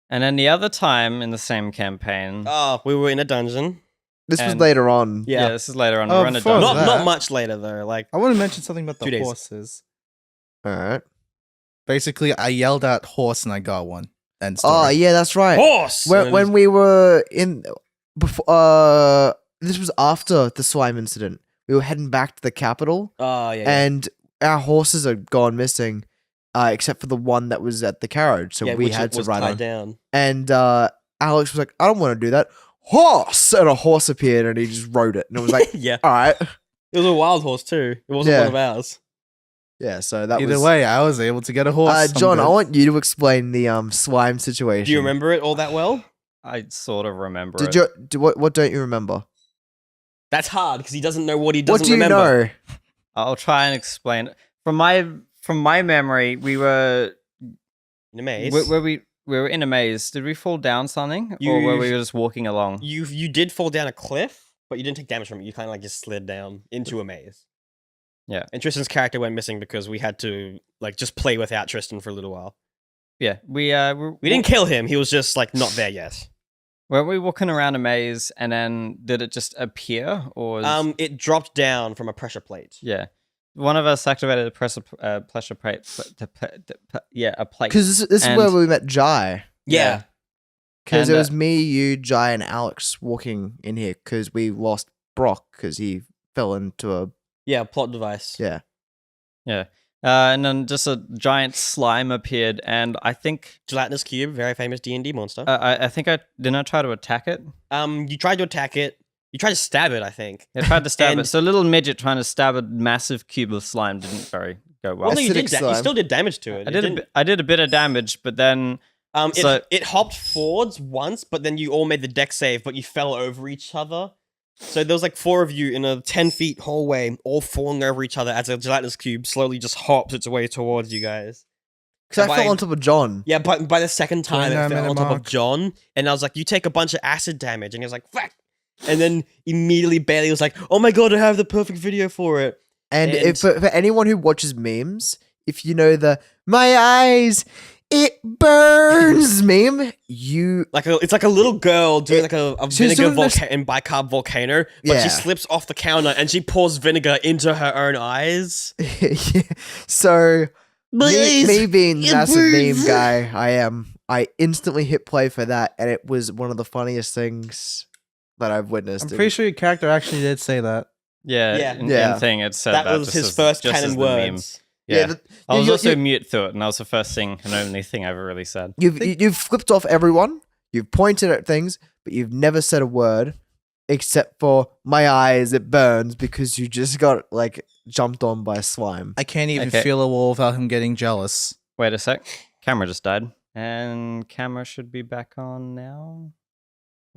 S1: And then the other time in the same campaign.
S3: Oh, we were in a dungeon.
S2: This was
S1: And-
S2: later on.
S1: yeah.
S3: Yeah.
S1: This is later on.
S4: Oh,
S1: We're in a
S4: before
S1: dungeon.
S4: that-
S3: Not much later, though. Like,
S4: I want to mention something about
S3: 2
S4: the
S3: days.
S4: horses.
S2: All right.
S4: Basically, I yelled at horse and I got one. And
S2: Oh, yeah, that's right.
S3: horse!
S2: When we were before, this was after the slime incident. We were heading back to the capital,
S3: Oh, yeah.
S2: and our horses are gone missing, except for the one that was at the carriage. So we
S3: which
S2: had to
S3: was
S2: ride
S3: tied
S2: on.
S3: down.
S2: And Alex was like, "I don't want to do that." Horse, and a horse appeared, and he just rode it, and it was like,
S3: Yeah.
S2: "All right,
S3: It was a wild horse, too. It wasn't
S2: Yeah.
S3: one of ours.
S2: yeah." So that
S4: Either
S2: was.
S4: way, I was able to get a horse. I'm
S2: John, I
S4: good.
S2: want you to explain the slime situation.
S3: Do you remember it all that well?
S1: I sort of remember
S2: Did
S1: it.
S2: you? What don't you remember?
S3: That's hard because he doesn't know what he
S2: What
S3: doesn't
S2: do you
S3: remember.
S2: know?
S1: I'll try and explain it. From my memory, we were
S3: In a maze.
S1: we were in a maze. Did we fall down something, or were we just walking along?
S3: You did fall down a cliff, but you didn't take damage from it. You kind of like just slid down into a maze.
S1: Yeah.
S3: And Tristan's character went missing because we had to like just play without Tristan for a little while.
S1: Yeah, we
S3: We didn't kill him. He was just like not there yet.
S1: Were we walking around a maze, and then did it just appear, or was,
S3: It dropped down from a pressure plate.
S1: yeah, one of us activated a pressure plate. Yeah, a plate.
S2: Because this is
S1: And-
S2: where we met Jai.
S3: Yeah.
S2: Because
S1: And,
S2: it was me, you, Jai, and Alex walking in here because we lost Brock because he fell into a
S3: Yeah, plot device.
S2: yeah.
S1: And then just a giant slime appeared, and I think
S3: Gelatinous cube, very famous D&D monster.
S1: I think I try to attack it.
S3: You tried to attack it. You tried to stab it, I think.
S1: I tried to stab
S3: And-
S1: it. So a little midget trying to stab a massive cube of slime didn't very go well.
S3: Well, no, you
S2: Acidic
S3: you
S2: slime.
S3: still did damage to it.
S1: I did a bit of damage, but then so-
S3: It hopped forwards once, but then you all made the deck save, but you fell over each other. So there was like 4 of you in a 10 feet hallway, all falling over each other as a gelatinous cube slowly just hops its way towards you guys.
S2: Because I
S3: By-
S2: fell on top of John.
S3: Yeah, but by the second time it
S4: 29
S3: fell on top
S4: minute
S3: of John, and I was like, "You take a bunch of acid damage," and he was like, "Fuck!" And then immediately Bailey was like, "Oh my god, I have the perfect video for it."
S2: And
S3: And-
S2: if, for anyone who watches memes, if you know the "my eyes, it burns" meme, you
S3: It's like a little girl doing like a
S2: she's
S3: vinegar
S2: doing this-
S3: and bicarb volcano, but
S2: Yeah.
S3: she slips off the counter and she pours vinegar into her own eyes.
S2: yeah. So me being the massive meme guy, I instantly hit play for that, and it was one of the funniest things that I've witnessed.
S4: I'm pretty sure your character actually did say that.
S1: yeah,
S3: Yeah.
S1: in thing it said
S3: That was
S1: just
S3: his
S1: as-
S3: first
S1: just as
S3: canon
S1: the meme.
S3: words.
S1: Yeah, I was
S2: you-
S1: also
S2: you-
S1: mute through it, and that was the first thing and only thing I ever really said.
S2: You've flipped off everyone. You've pointed at things, but you've never said a word except for "my eyes, it burns" because you just got like jumped on by a slime.
S4: I can't even
S1: Okay.
S4: feel a wall without him getting jealous.
S1: Wait a sec, camera just died, and camera should be back on now.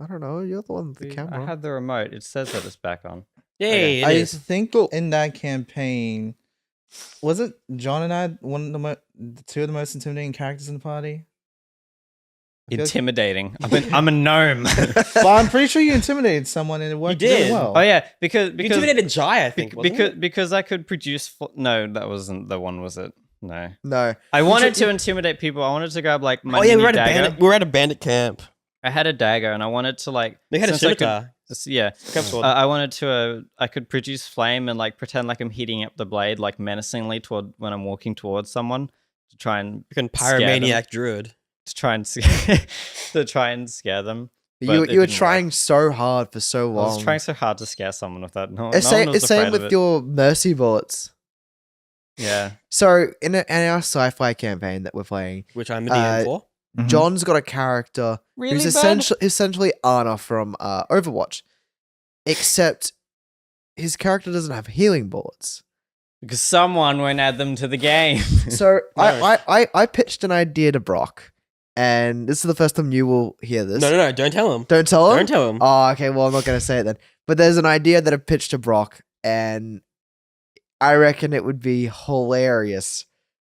S2: I don't know. You're the one with the camera.
S1: I had the remote. It says that it's back on.
S3: Yay!
S4: I
S3: It is.
S4: think in that campaign, was it John and I two of the most intimidating characters in the party? I feel like-
S1: Intimidating. I'm a gnome.
S4: Well, I'm pretty sure you intimidated someone and it worked really
S3: did.
S4: well.
S1: Oh yeah, because
S3: You intimidated Jai, I think. wasn't it?
S1: because I could produce. No, that wasn't the one, was it? No.
S2: No.
S1: I wanted to intimidate people. I wanted to grab like my
S3: Oh yeah,
S1: mini
S3: we
S1: dagger.
S3: were at a bandit camp.
S1: I had a dagger, and I wanted to like.
S3: They had a
S1: since I could-
S3: scimitar.
S1: Yeah,
S3: Camp sword.
S1: I wanted to. I could produce flame and like pretend like I'm heating up the blade, like menacingly toward when I'm walking towards someone to try and
S3: Freaking
S1: scare them.
S3: pyromaniac druid.
S1: to try and scare them.
S2: You
S1: But
S2: were
S1: it didn't
S2: trying so hard for so
S1: I
S2: long.
S1: was trying so hard to scare someone with that. No,
S2: It's
S1: no one
S2: same,
S1: was
S2: it's same
S1: afraid of
S2: with
S1: it.
S2: your mercy bullets.
S1: Yeah.
S2: So in our sci-fi campaign that we're playing,
S3: Which I'm a DM for.
S4: Mhm.
S2: John's got a character who's essentially Ana from Overwatch, except his character doesn't have healing bullets.
S1: Because someone won't add them to the game.
S2: So
S3: No.
S2: I pitched an idea to Brock, and this is the first time you will hear this.
S3: No, don't tell him.
S2: Don't tell him.
S3: Don't tell him.
S2: Oh, okay. Well, I'm not going to say it then. But there's an idea that I pitched to Brock, and I reckon it would be hilarious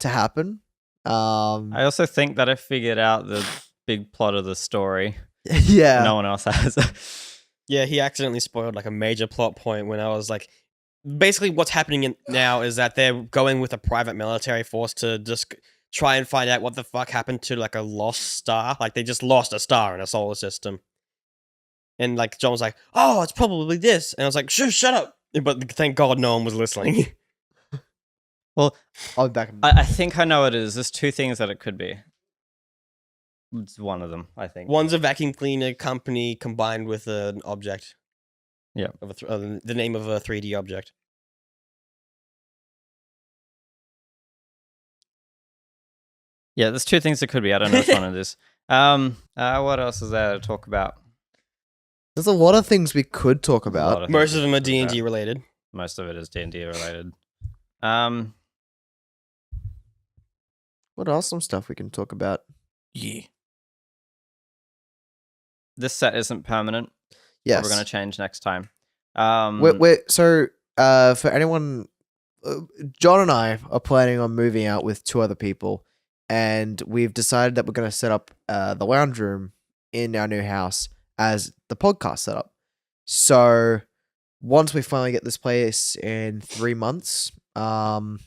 S2: to happen.
S1: I also think that I figured out the big plot of the story.
S2: Yeah.
S1: No one else has.
S3: Yeah, he accidentally spoiled like a major plot point when I was like, basically what's happening now is that they're going with a private military force to just try and find out what the fuck happened to like a lost star. Like they just lost a star in a solar system. And like John was like, "Oh, it's probably this," and I was like, "Shut up!" But thank God no one was listening.
S1: Well,
S2: I'll be back.
S1: I think I know what it is. There's two things that it could be. It's one of them, I think.
S3: One's a vacuum cleaner company combined with an object.
S1: Yeah.
S3: Of the name of a 3D object.
S1: Yeah, there's two things it could be. I don't know which one it is. What else is there to talk about?
S2: There's a lot of things we could talk
S1: A lot
S2: about.
S1: of
S3: Most
S1: things
S3: of
S1: to
S3: them are
S1: talk about.
S3: D&D related.
S1: Most of it is D&D related.
S2: What else? Some stuff we can talk about.
S4: Yeah.
S1: This set isn't permanent.
S2: Yes.
S1: We're going to change next time.
S2: For anyone, John and I are planning on moving out with two other people, and we've decided that we're going to set up the lounge room in our new house as the podcast setup. So once we finally get this place in 3 months, we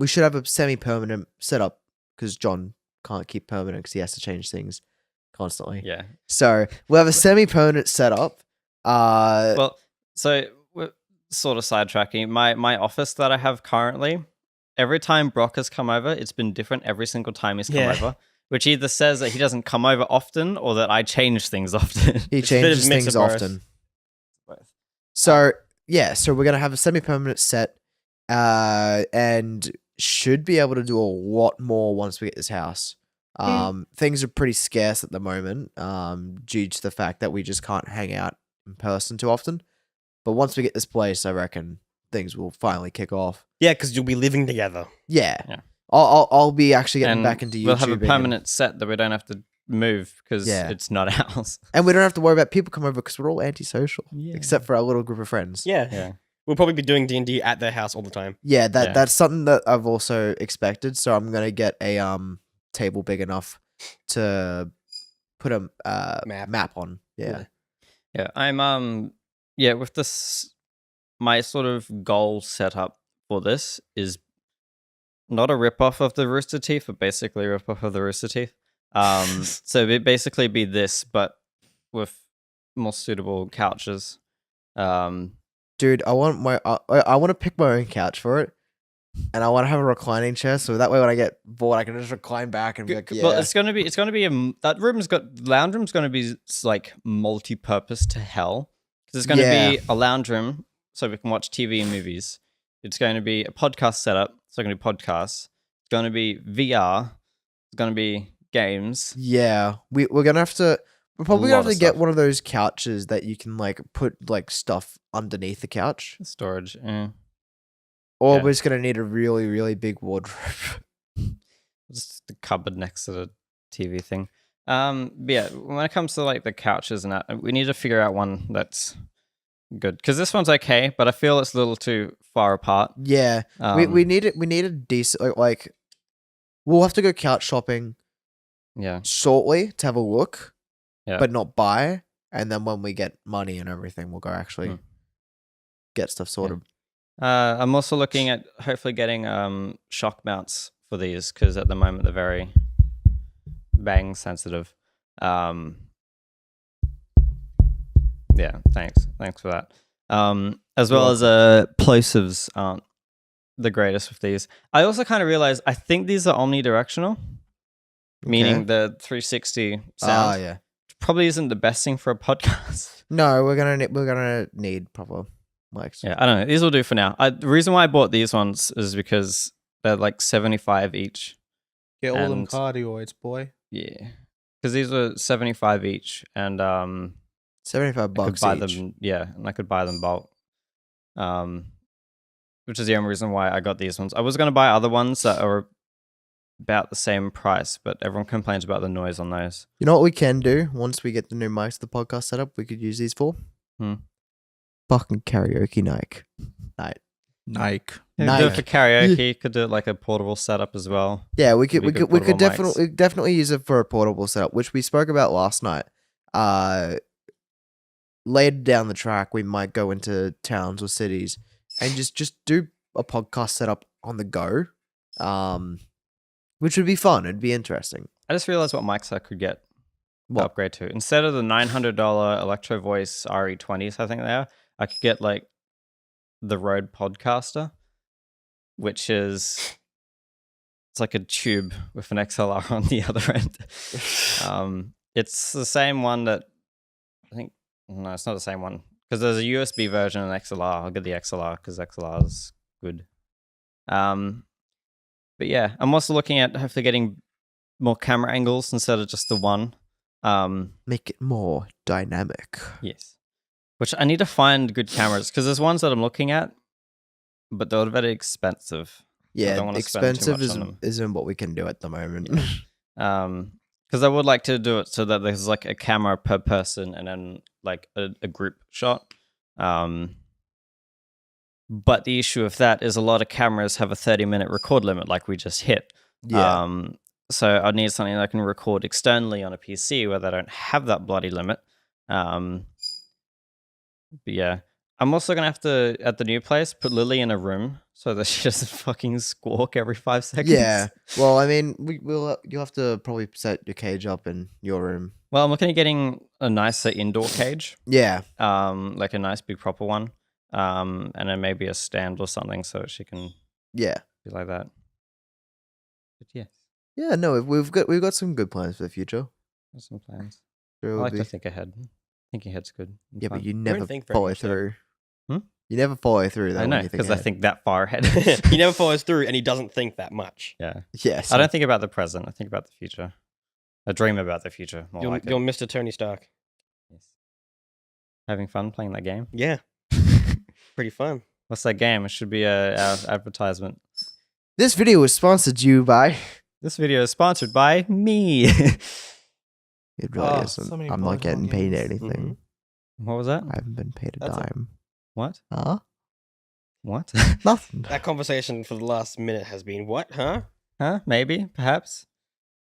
S2: should have a semi-permanent setup because John can't keep permanent because he has to change things constantly.
S1: Yeah.
S2: So we'll have a semi-permanent setup.
S1: Well, so we're sort of sidetracking. My office that I have currently, every time Brock has come over, it's been different every single time he's come
S3: Yeah.
S1: over. Which either says that he doesn't come over often or that I change things often.
S2: He
S3: It's a bit of
S2: changes
S3: a mix
S2: things
S3: of both.
S2: often.
S1: Both.
S2: So so we're gonna have a semi-permanent set, and should be able to do a lot more once we get this house. Things are pretty scarce at the moment, due to the fact that we just can't hang out in person too often. But once we get this place, I reckon things will finally kick off.
S3: Yeah, because you'll be living together.
S2: Yeah.
S1: Yeah.
S2: I'll be actually getting
S1: And
S2: back into YouTube.
S1: we'll have a permanent set that we don't have to move because
S2: Yeah.
S1: it's not ours.
S2: and we don't have to worry about people coming over because we're all antisocial,
S1: Yeah.
S2: except for our little group of friends.
S3: Yeah.
S1: Yeah.
S3: We'll probably be doing D&D at their house all the time.
S2: Yeah,
S1: Yeah.
S2: that's something that I've also expected. So I'm gonna get a table big enough to put a map on. Yeah.
S1: Yeah. I'm with this, my sort of goal set up for this is not a rip-off of the Rooster Teeth, but basically a rip-off of the Rooster Teeth. So it'd basically be this, but with more suitable couches.
S2: Dude, I want I want to pick my own couch for it, and I want to have a reclining chair so that way when I get bored, I can just recline back and be like, yeah.
S1: Well, it's gonna be that lounge room's gonna be like multi-purpose to hell because it's gonna
S2: Yeah.
S1: be a lounge room so we can watch TV and movies. It's going to be a podcast setup, so gonna be podcasts. It's gonna be VR. It's gonna be games.
S2: Yeah, we're gonna have to. We're probably
S1: lot
S2: gonna have
S1: of
S2: to get
S1: stuff.
S2: one of those couches that you can like put like stuff underneath the couch,
S1: Storage.
S2: or
S1: Yeah.
S2: we're just gonna need a really really big wardrobe.
S1: Just the cupboard next to the TV thing. But yeah, when it comes to like the couches and that, we need to figure out one that's good because this one's okay, but I feel it's a little too far apart.
S2: Yeah, we need it. We need a decent like. We'll have to go couch shopping
S1: Yeah,
S2: shortly to have a look,
S1: Yeah.
S2: but not buy. And then when we get money and everything, we'll go actually get stuff sorted.
S1: I'm also looking at hopefully getting shock mounts for these because at the moment they're very bang sensitive. Yeah, thanks for that. As well as plosives aren't the greatest with these. I also kind of realized I think these are omnidirectional, meaning the 360 sound
S2: Yeah.
S1: probably isn't the best thing for a podcast.
S2: No, we're gonna need proper mics.
S1: Yeah, I don't know. These will do for now. The reason why I bought these ones is because they're like 75 each.
S4: Get all them
S1: And-
S4: cardioids, boy.
S1: Yeah, because these were 75 each, and
S2: $75
S1: I could
S2: bucks
S1: buy
S2: each.
S1: them. Yeah, and I could buy them bulk. Which is the only reason why I got these ones. I was going to buy other ones that are about the same price, but everyone complains about the noise on those.
S2: You know what we can do once we get the new mics, the podcast set up? We could use these for fucking karaoke night.
S4: Nike.
S1: Yeah,
S2: Nice.
S1: do it for karaoke. Could do it like a portable setup as well.
S2: Yeah, we could
S1: Could
S2: we
S1: be
S2: could
S1: good
S2: we could
S1: portable mics.
S2: definitely use it for a portable setup, which we spoke about last night. Later down the track, we might go into towns or cities and just do a podcast setup on the go, which would be fun. It'd be interesting.
S1: I just realized what mics I could get to
S2: What?
S1: upgrade to. Instead of the $900 Electro Voice RE20s, I think they are, I could get like the Rode Podcaster, which is it's like a tube with an XLR on the other end. It's the same one that I think. No, it's not the same one because there's a USB version and XLR. I'll get the XLR because XLR is good. But yeah, I'm also looking at hopefully getting more camera angles instead of just the one.
S2: Make it more dynamic.
S1: Yes. Which I need to find good cameras because there's ones that I'm looking at, but they're very expensive.
S2: Yeah,
S1: don't wanna spend too
S2: expensive
S1: much on them.
S2: isn't what we can do at the moment.
S1: Because I would like to do it so that there's like a camera per person and then like a group shot. But the issue of that is a lot of cameras have a 30-minute record limit, like we just hit.
S2: Yeah.
S1: So I need something that I can record externally on a PC where they don't have that bloody limit. But yeah, I'm also gonna have to at the new place put Lily in a room so that she doesn't fucking squawk every 5 seconds.
S2: Yeah. Well, I mean, you'll have to probably set your cage up in your room.
S1: Well, I'm looking at getting a nicer indoor cage,
S2: Yeah.
S1: like a nice big proper one, and then maybe a stand or something so she can
S2: Yeah.
S1: be like that. But yeah,
S2: Yeah. No, we've got some good plans for the future.
S1: there's some plans.
S2: Sure
S1: I
S2: will
S1: like
S2: be.
S1: to think ahead. Thinking ahead's good. and
S2: Yeah,
S1: fun.
S2: but you
S3: don't
S2: never
S3: think very
S2: follow
S3: much, though.
S2: through.
S1: Hmm?
S2: You never follow through. Though,
S1: I
S2: when
S1: know
S2: you think
S1: because I
S2: ahead.
S1: think that far ahead.
S3: He never follows through, and he doesn't think that much.
S1: Yeah,
S2: Yes.
S1: I don't think about the present. I think about the future. I dream about the future. More
S3: You're,
S1: like it.
S3: you're Mr. Tony Stark.
S1: Yes. Having fun playing that game.
S3: Yeah, pretty fun.
S1: What's that game? It should be our advertisement.
S2: This video was sponsored to you by.
S1: This video is sponsored by me.
S2: It really
S4: Oh,
S2: isn't.
S4: so many
S2: I'm not
S4: Pokemon
S2: getting paid
S4: games.
S2: anything.
S1: What was that?
S2: I haven't been paid a
S4: That's a-
S2: dime.
S1: What?
S2: Huh?
S1: What?
S2: Nothing.
S3: That conversation for the last minute has been what? Huh?
S1: Huh? Maybe? Perhaps?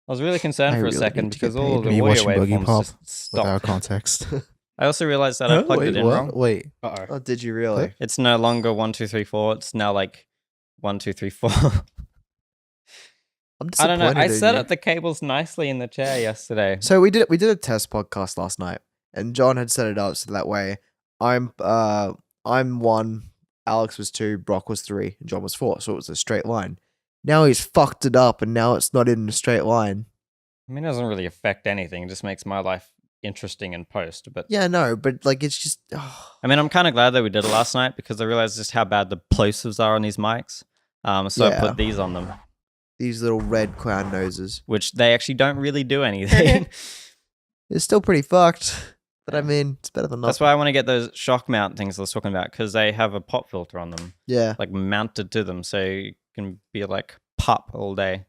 S1: I was really concerned
S2: I
S1: for a
S2: really
S1: second
S2: need to get
S1: because all of
S2: paid.
S1: the
S4: Me
S1: audio
S4: watching Boogie
S1: waveforms
S4: Pop
S1: just
S4: Without
S1: stopped.
S4: context.
S1: I also realized that I plugged
S4: Wait,
S1: it in
S4: what?
S1: wrong.
S4: Wait.
S3: Uh-oh.
S2: Oh, did you really?
S1: It's no longer 1, 2, 3, 4. It's now like 1, 2, 3, 4.
S2: I'm
S1: I don't know. I
S2: disappointed in
S1: set
S2: you.
S1: up the cables nicely in the chair yesterday.
S2: So we did a test podcast last night, and John had set it up so that way I'm 1, Alex was 2, Brock was 3, and John was 4, so it was a straight line. Now he's fucked it up, and now it's not in a straight line.
S1: I mean, it doesn't really affect anything. It just makes my life interesting in post. But
S2: Yeah, no, but like it's just
S1: I mean, I'm kind of glad that we did it last night because I realized just how bad the plosives are on these mics. So I
S2: Yeah.
S1: put these on them,
S2: these little red clown noses.
S1: which they actually don't really do anything.
S2: It's still pretty fucked, but I mean, it's better than nothing.
S1: That's why I want to get those shock mount things I was talking about because they have a pop filter on them,
S2: Yeah.
S1: like mounted to them, so you can be like pop all day.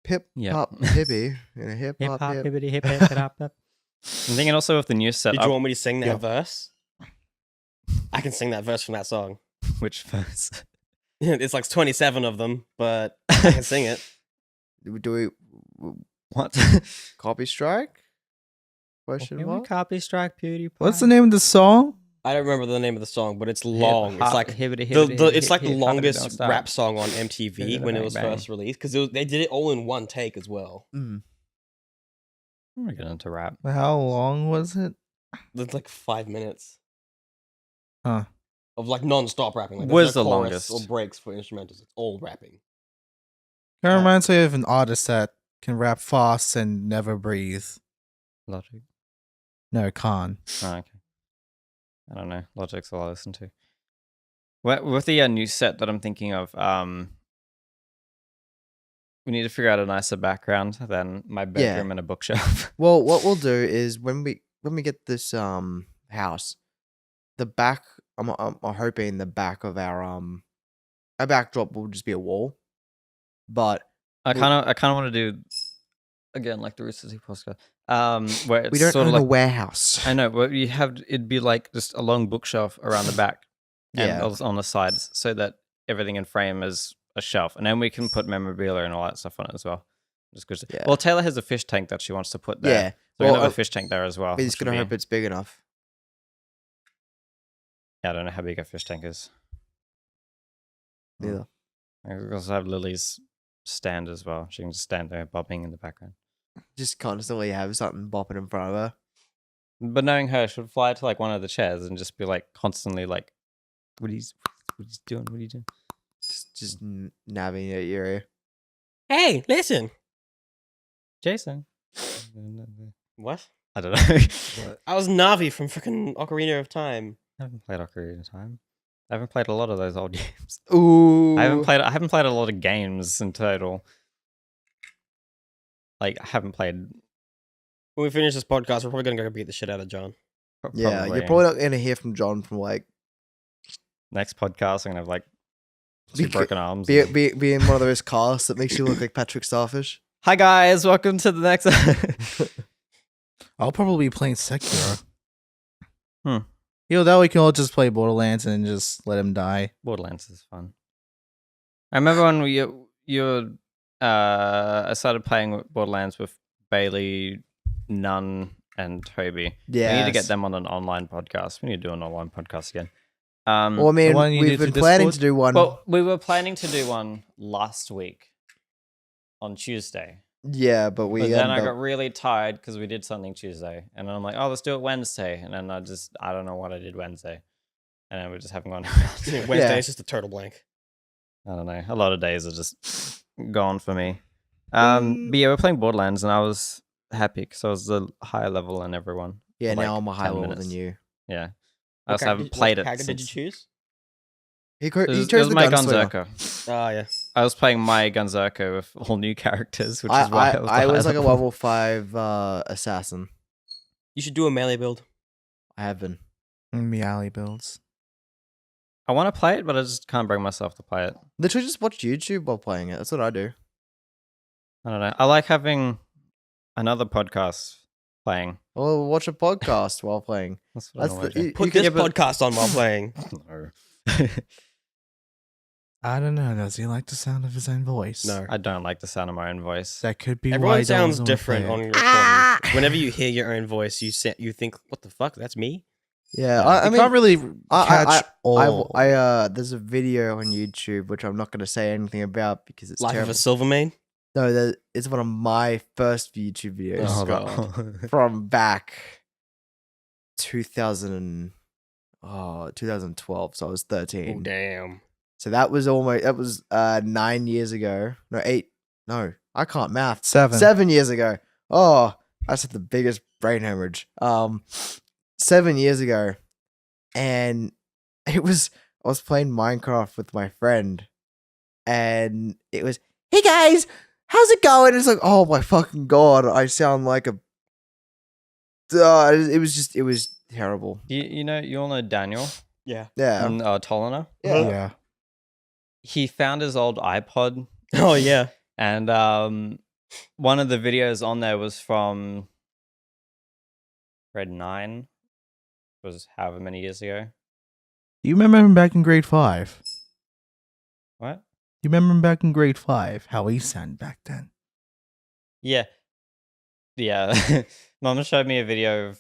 S2: Hip
S1: Yeah.
S2: hop hippie. Hip
S1: Hip
S2: hop
S1: hop,
S2: hip.
S1: hippity hip hip hip hop. I'm thinking also with the new
S3: Did
S1: setup.
S3: you want me to sing that
S4: Yeah.
S3: verse? I can sing that verse from that song.
S1: Which verse?
S3: It's like 27 of them, but I can sing it.
S2: Do we
S1: What?
S2: copy strike? Question
S1: Can we
S2: mark?
S1: copy strike PewDiePie?
S4: What's the name of the song?
S3: I don't remember the name of the song, but it's long. It's like it's like the
S1: don't
S3: longest
S1: stop.
S3: rap song on MTV when it was
S1: Bang,
S3: first released because they did it all in one take as well.
S2: Mm.
S1: I'm gonna get into rap.
S4: How long was it?
S3: It's like 5 minutes
S4: Huh.
S3: of like non-stop rapping. Like,
S1: Was
S3: there's no
S1: the
S3: chorus
S1: longest.
S3: or breaks for instrumentals. It's all rapping.
S4: It reminds me of an artist that can rap fast and never breathe.
S1: Logic.
S4: No, Khan.
S1: Oh, okay. I don't know. Logic's all I listen to. With the new set that I'm thinking of, we need to figure out a nicer background than my bedroom and a bookshelf.
S2: Well, what we'll do is when we get this house, the back. I'm hoping the back of our backdrop will just be a wall. But
S1: I kind of want to do again like the Rooster Teeth podcast. Where it's
S2: we don't
S1: sort
S2: own
S1: of
S2: a
S1: like
S2: warehouse.
S1: I know, but you have it'd be like just a long bookshelf around the back and
S2: Yeah.
S1: on the sides, so that everything in frame is a shelf, and then we can put memorabilia and all that stuff on it as well. Just good.
S2: Yeah.
S1: Well, Taylor has a fish tank that she wants to put there.
S2: Yeah.
S1: So we're gonna
S2: Well,
S1: have a fish tank there as well.
S2: We're just
S1: which
S2: gonna
S1: would
S2: hope
S1: be-
S2: it's big enough.
S1: Yeah, I don't know how big a fish tank is.
S2: Neither.
S1: We also have Lily's stand as well. She can just stand there bobbing in the background.
S2: Just constantly have something bopping in front of her.
S1: But knowing her, she'll fly to like one of the chairs and just be like constantly like, what are you doing? What are you doing?
S2: Just nabbing at your ear.
S3: Hey, listen.
S1: Jason.
S3: What?
S1: I don't know.
S3: I was Navi from freaking Ocarina of Time.
S1: I haven't played Ocarina of Time. I haven't played a lot of those old games.
S2: Ooh.
S1: I haven't played a lot of games in total. Like I haven't played.
S3: When we finish this podcast, we're probably gonna go beat the shit out of John.
S2: Yeah, you're probably not gonna hear from John from like
S1: next podcast. I'm gonna have like two
S2: Be-
S1: broken arms.
S2: be
S1: and-
S2: be in one of those casts that makes you look like Patrick Starfish.
S1: Hi guys, welcome to the next.
S4: I'll probably be playing Sekiro.
S1: Hmm.
S4: You know, that way we can all just play Borderlands and just let him die.
S1: Borderlands is fun. I remember when I started playing Borderlands with Bailey, Nunn, and Toby.
S2: Yeah.
S1: We need to get them on an online podcast. We need to do an online podcast again.
S2: Well, I mean,
S4: one you
S2: we've
S4: did
S2: been
S4: through
S2: planning
S4: Discord?
S2: to do one.
S1: Well, we were planning to do one last week on Tuesday.
S2: Yeah, but we
S1: But then I
S2: ended
S1: got
S2: up,
S1: really tired because we did something Tuesday. And then I'm like, oh, let's do it Wednesday. And then I don't know what I did Wednesday. And then we just haven't gone around.
S3: Wednesday is just a total blank.
S1: I don't know. A lot of days are just gone for me. But yeah, we're playing Borderlands and I was happy because I was the higher level than everyone.
S2: yeah,
S1: for
S2: now
S1: like
S2: I'm a higher
S1: 10
S2: level
S1: minutes.
S2: than you.
S1: Yeah. I also haven't played it
S3: What character did
S1: since.
S3: you choose?
S2: He
S1: It was,
S2: chose
S1: it was
S2: the
S1: my
S2: gunslinger.
S1: Gunzerker.
S3: Oh, yeah.
S1: I was playing my Gunzerker with all new characters, which is why
S2: I was like a
S1: level.
S2: level 5 assassin.
S3: You should do a melee build.
S2: I have been.
S4: Meowly builds.
S1: I want to play it, but I just can't bring myself to play it.
S2: Literally just watch YouTube while playing it. That's what I do.
S1: I don't know. I like having another podcast playing.
S2: Or watch a podcast while playing.
S1: That's what I
S2: That's
S1: normally
S2: the,
S1: do.
S2: you,
S3: Put
S2: you
S3: this
S2: can,
S3: podcast on while playing.
S1: No.
S4: I don't know. Does he like the sound of his own voice?
S3: No.
S1: I don't like the sound of my own voice.
S4: That could be why
S3: Everyone
S4: he
S3: sounds
S4: doesn't wanna
S3: different
S4: play
S3: on
S4: it.
S3: your recording. Whenever you hear your own voice, you think, what the fuck? That's me?
S2: yeah,
S1: Yeah.
S2: I
S4: You
S2: mean,
S4: can't really
S2: I-
S4: catch all.
S2: there's a video on YouTube which I'm not going to say anything about because it's
S3: Life
S2: terrible.
S3: of a Silvermane?
S2: No, it's one of my first YouTube videos
S3: Oh,
S1: God.
S2: from back 2012. So I was 13.
S3: Oh, damn.
S2: So that was 9 years ago. No, 8. No, I can't math.
S4: 7.
S2: 7 years ago. Oh, that's the biggest brain hemorrhage. 7 years ago, and I was playing Minecraft with my friend, and it was, hey guys, how's it going? It's like, oh my fucking god, I sound like a. It was terrible.
S1: You all know Daniel
S3: Yeah.
S2: Yeah,
S1: and Tolliver?
S4: Yeah.
S1: He found his old iPod,
S3: Oh, yeah.
S1: and one of the videos on there was from grade 9 was however many years ago.
S4: Do you remember him back in grade 5?
S1: What?
S4: You remember him back in grade 5? How he sounded back then?
S1: Yeah. Mum showed me a video of,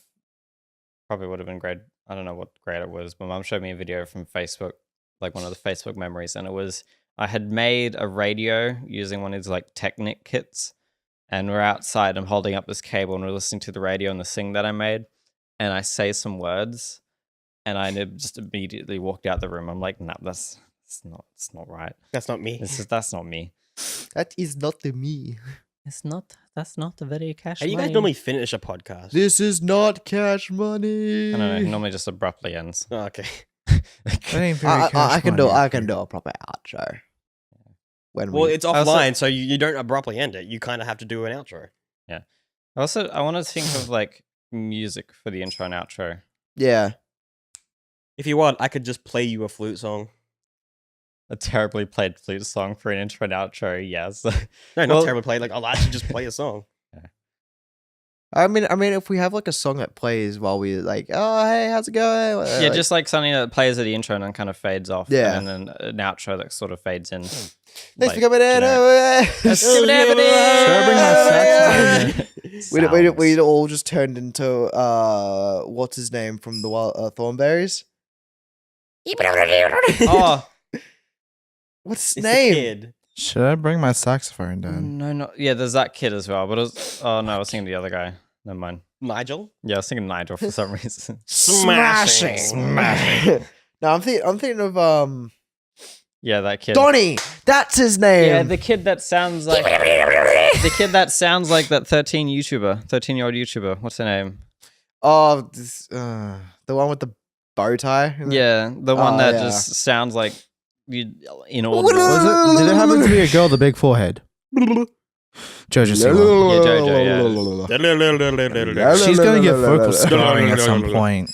S1: probably would have been grade, I don't know what grade it was, but Mum showed me a video from Facebook, like one of the Facebook memories, and it was, I had made a radio using one of these like Technic kits, and we're outside, I'm holding up this cable and we're listening to the radio and the thing that I made, and I say some words, and I just immediately walked out the room. I'm like, nah, it's not right.
S3: That's not me.
S1: That's not me.
S2: That is not the me.
S1: That's not the very cash
S3: How do you guys
S1: money.
S3: normally finish a podcast?
S2: This is not cash money.
S1: I don't know, it normally just abruptly ends.
S3: Oh, okay.
S4: That ain't very
S2: I
S4: cash
S2: can
S4: money.
S2: do a proper outro. When
S3: Well,
S2: we,
S3: it's
S1: also-
S3: offline, so you don't abruptly end it. You kind of have to do an outro.
S1: I want to think of like music for the intro and outro.
S2: yeah.
S3: If you want, I could just play you a flute song.
S1: A terribly played flute song for an intro and outro, yes.
S3: No, not
S1: Well-
S3: terribly played. Like, I'll actually just play a song.
S2: I mean, if we have like a song that plays while we like, oh hey, how's it going?
S1: Yeah,
S2: Like,
S1: just like something that plays at the intro and then kind of fades off.
S2: Yeah.
S1: And then an outro that sort of fades in.
S2: Thanks
S1: like,
S2: for coming in.
S1: generic.
S4: Should I bring my saxophone?
S2: We all just turned into what's his name from the Thornberries?
S1: Oh,
S2: What's his
S3: It's the
S2: name?
S3: kid.
S4: Should I bring my saxophone then?
S1: no, no. Yeah, there's that kid as well. But it was, oh no, I was thinking the other guy. Never mind.
S3: Nigel?
S1: Yeah, I was thinking Nigel for some reason.
S3: Smashing.
S2: Smashing. No, I'm thinking of
S1: Yeah, that kid.
S2: Donnie. That's his name.
S1: Yeah, the kid that sounds like the kid that sounds like that 13-year-old YouTuber. What's her name?
S2: Oh, the one with the bow tie.
S1: Yeah, the one
S2: Oh,
S1: that
S2: yeah.
S1: just sounds like you inaudible.
S4: Was it? Did it happen to be a girl with a big forehead? Jojo Siwa.
S1: Jojo,
S4: She's gonna get vocal scarring at some point.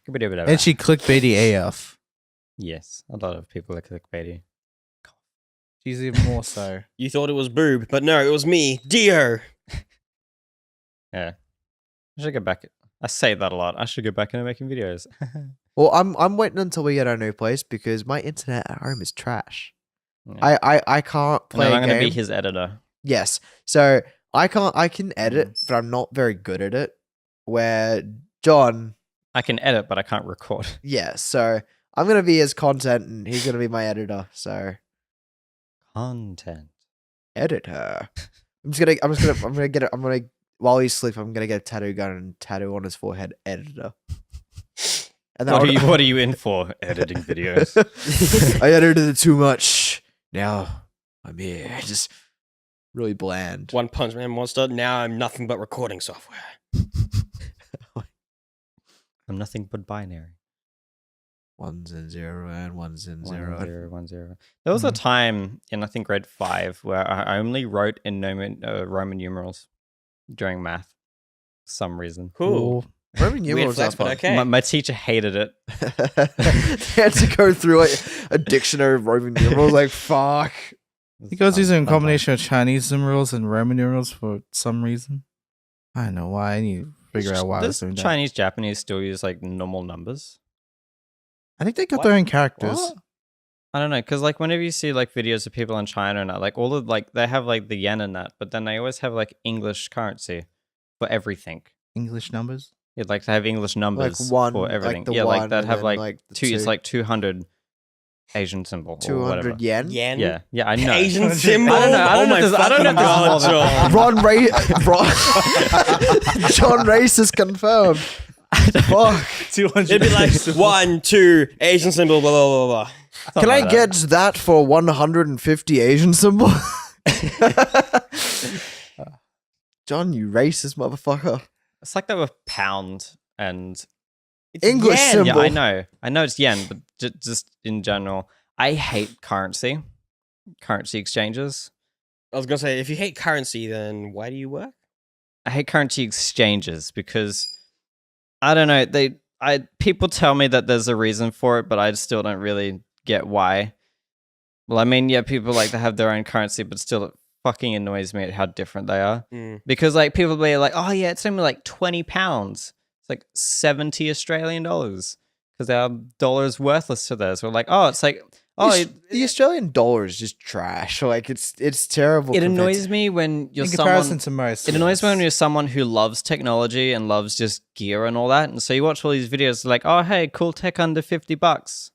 S4: And she clickbaity AF.
S1: Yes, a lot of people are clickbaity.
S4: She's even more so.
S3: You thought it was Boob, but no, it was me, Dio.
S1: Yeah, I should get back. I say that a lot. I should get back into making videos.
S2: Well, I'm waiting until we get our new place because my internet at home is trash.
S1: Yeah.
S2: I can't
S1: And then
S2: play
S1: I'm
S2: a
S1: going to
S2: game.
S1: be his editor.
S2: Yes. So I can edit, but I'm not very good at it. Where John,
S1: I can edit, but I can't record.
S2: yeah. So I'm gonna be his content, and he's gonna be my editor. So
S1: Content.
S2: editor. I'm gonna get it. I'm gonna while he's asleep, I'm gonna get a tattoo gun and tattoo on his forehead, editor. And then
S1: What are you in for? Editing videos.
S2: I edited it too much. Now I'm here. Just really bland.
S3: One Punch Man monster. Now I'm nothing but recording software.
S1: I'm nothing but binary.
S2: Ones and zero and ones and
S1: 1
S2: zero.
S1: 0 1 0. There was a time in I think grade 5 where I only wrote in Roman numerals during math. For some reason.
S3: Cool.
S2: Roman
S3: Weird
S2: numerals
S3: flex,
S2: are
S3: but
S2: fun.
S3: okay.
S1: My teacher hated it.
S2: They had to go through like a dictionary of Roman numerals. Like fuck.
S4: He goes using a
S1: Fun time.
S4: combination of Chinese numerals and Roman numerals for some reason. I don't know why. I need to figure out why I was
S1: Does
S4: doing that.
S1: Chinese, Japanese still use like normal numbers?
S4: I think they got
S3: What?
S4: their own characters.
S2: What?
S1: I don't know, because like whenever you see like videos of people in China and that, like all of like they have like the yen and that, but then they always have like English currency for everything.
S4: English numbers.
S1: Yeah, like they have English numbers
S2: one,
S1: for
S2: like
S1: everything.
S2: the
S1: yeah, like
S2: one
S1: that
S2: and
S1: have
S2: then,
S1: like,
S2: like, the
S1: two. It's
S2: two.
S1: like 200 Asian symbol or whatever.
S2: 200 yen.
S3: Yen.
S1: Yeah, I know.
S3: Asian symbol.
S1: I don't know. I
S3: Oh
S1: don't know
S3: my
S1: if there's- I don't know
S3: fucking
S1: if there's
S3: god,
S1: more than-
S3: John.
S2: John Race is confirmed. Fuck.
S4: 200.
S3: It'd be like 1, 2, Asian symbol, blah, blah, blah, blah.
S1: Something
S2: Can I
S1: like
S2: get that for 150 Asian symbol? John, you racist motherfucker.
S1: It's like that with pound and
S3: It's
S2: English
S3: yen.
S2: symbol.
S1: yeah, I know it's yen, but just in general, I hate currency exchanges.
S3: I was gonna say, if you hate currency, then why do you work?
S1: I hate currency exchanges because I don't know. People tell me that there's a reason for it, but I still don't really get why. Well, I mean, yeah, people like to have their own currency, but still, it fucking annoys me at how different they are.
S3: Mm.
S1: Because like people be like, oh yeah, it's only like £20. It's like 70 Australian dollars because our dollar is worthless to theirs. We're like, oh, it's like, oh,
S2: the Australian dollar is just trash. Like it's terrible.
S1: it annoys me when you're
S4: In comparison
S1: someone.
S4: to most,
S1: It annoys me when
S4: yes.
S1: you're someone who loves technology and loves just gear and all that, and so you watch all these videos like, oh, hey, cool tech under $50,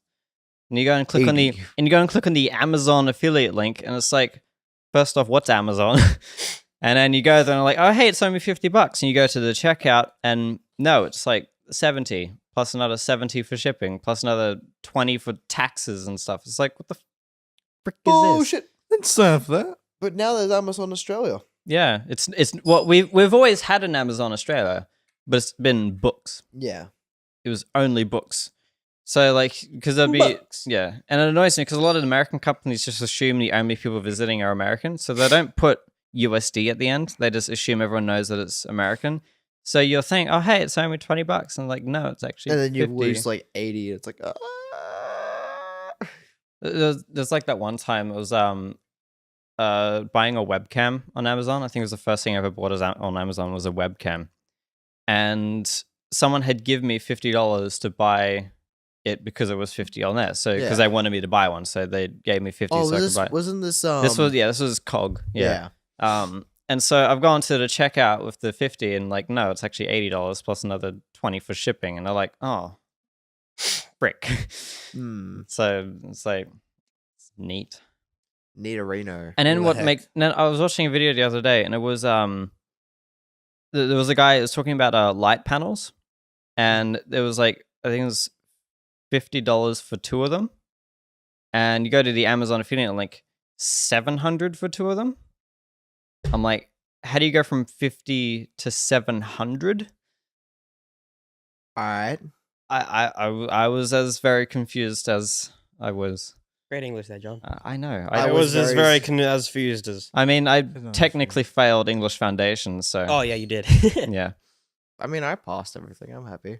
S1: and you go and click on the
S2: 80.
S1: Amazon affiliate link, and it's like, first off, what's Amazon? And then you go there and like, oh, hey, it's only $50, and you go to the checkout, and no, it's like 70 plus another 70 for shipping plus another 20 for taxes and stuff. It's like, what the frick is this?
S2: Bullshit.
S4: Didn't serve that.
S2: But now there's Amazon Australia.
S1: Yeah, it's what we've always had an Amazon Australia, but it's been books.
S2: Yeah.
S1: It was only books. So like, because there'd be
S2: Books.
S1: yeah, and it annoys me because a lot of American companies just assume the only people visiting are American, so they don't put USD at the end. They just assume everyone knows that it's American. So you'll think, oh hey, it's only $20, and like, no, it's actually.
S2: And then you
S1: 50.
S2: lose like 80. It's like,
S1: There's like that one time it was buying a webcam on Amazon. I think it was the first thing I ever bought on Amazon was a webcam, and someone had given me $50 to buy it because it was 50 on there. So because
S2: Yeah.
S1: they wanted me to buy one, so they gave me 50
S2: oh,
S1: so I could buy.
S2: wasn't this
S1: This was COG. Yeah.
S2: yeah.
S1: And so I've gone to the checkout with the 50, and like, no, it's actually $80 plus another 20 for shipping, and they're like, oh, frick.
S2: Hmm.
S1: So it's like, it's neat.
S2: Need a Reno.
S1: And then
S2: Who the
S1: what
S2: heck?
S1: makes? Then I was watching a video the other day, and it was there was a guy that was talking about light panels, and there was like, I think it was $50 for two of them, and you go to the Amazon affiliate link, $700 for two of them. I'm like, how do you go from 50 to 700?
S2: All right.
S1: I was as very confused as I was.
S3: Great English there, John.
S1: I know.
S2: I
S3: I
S2: was
S3: was as
S2: very-
S3: as fused as.
S1: I mean, I
S4: not
S1: technically failed English foundation, so
S3: Oh yeah, you did.
S1: yeah.
S2: I mean, I passed everything. I'm happy.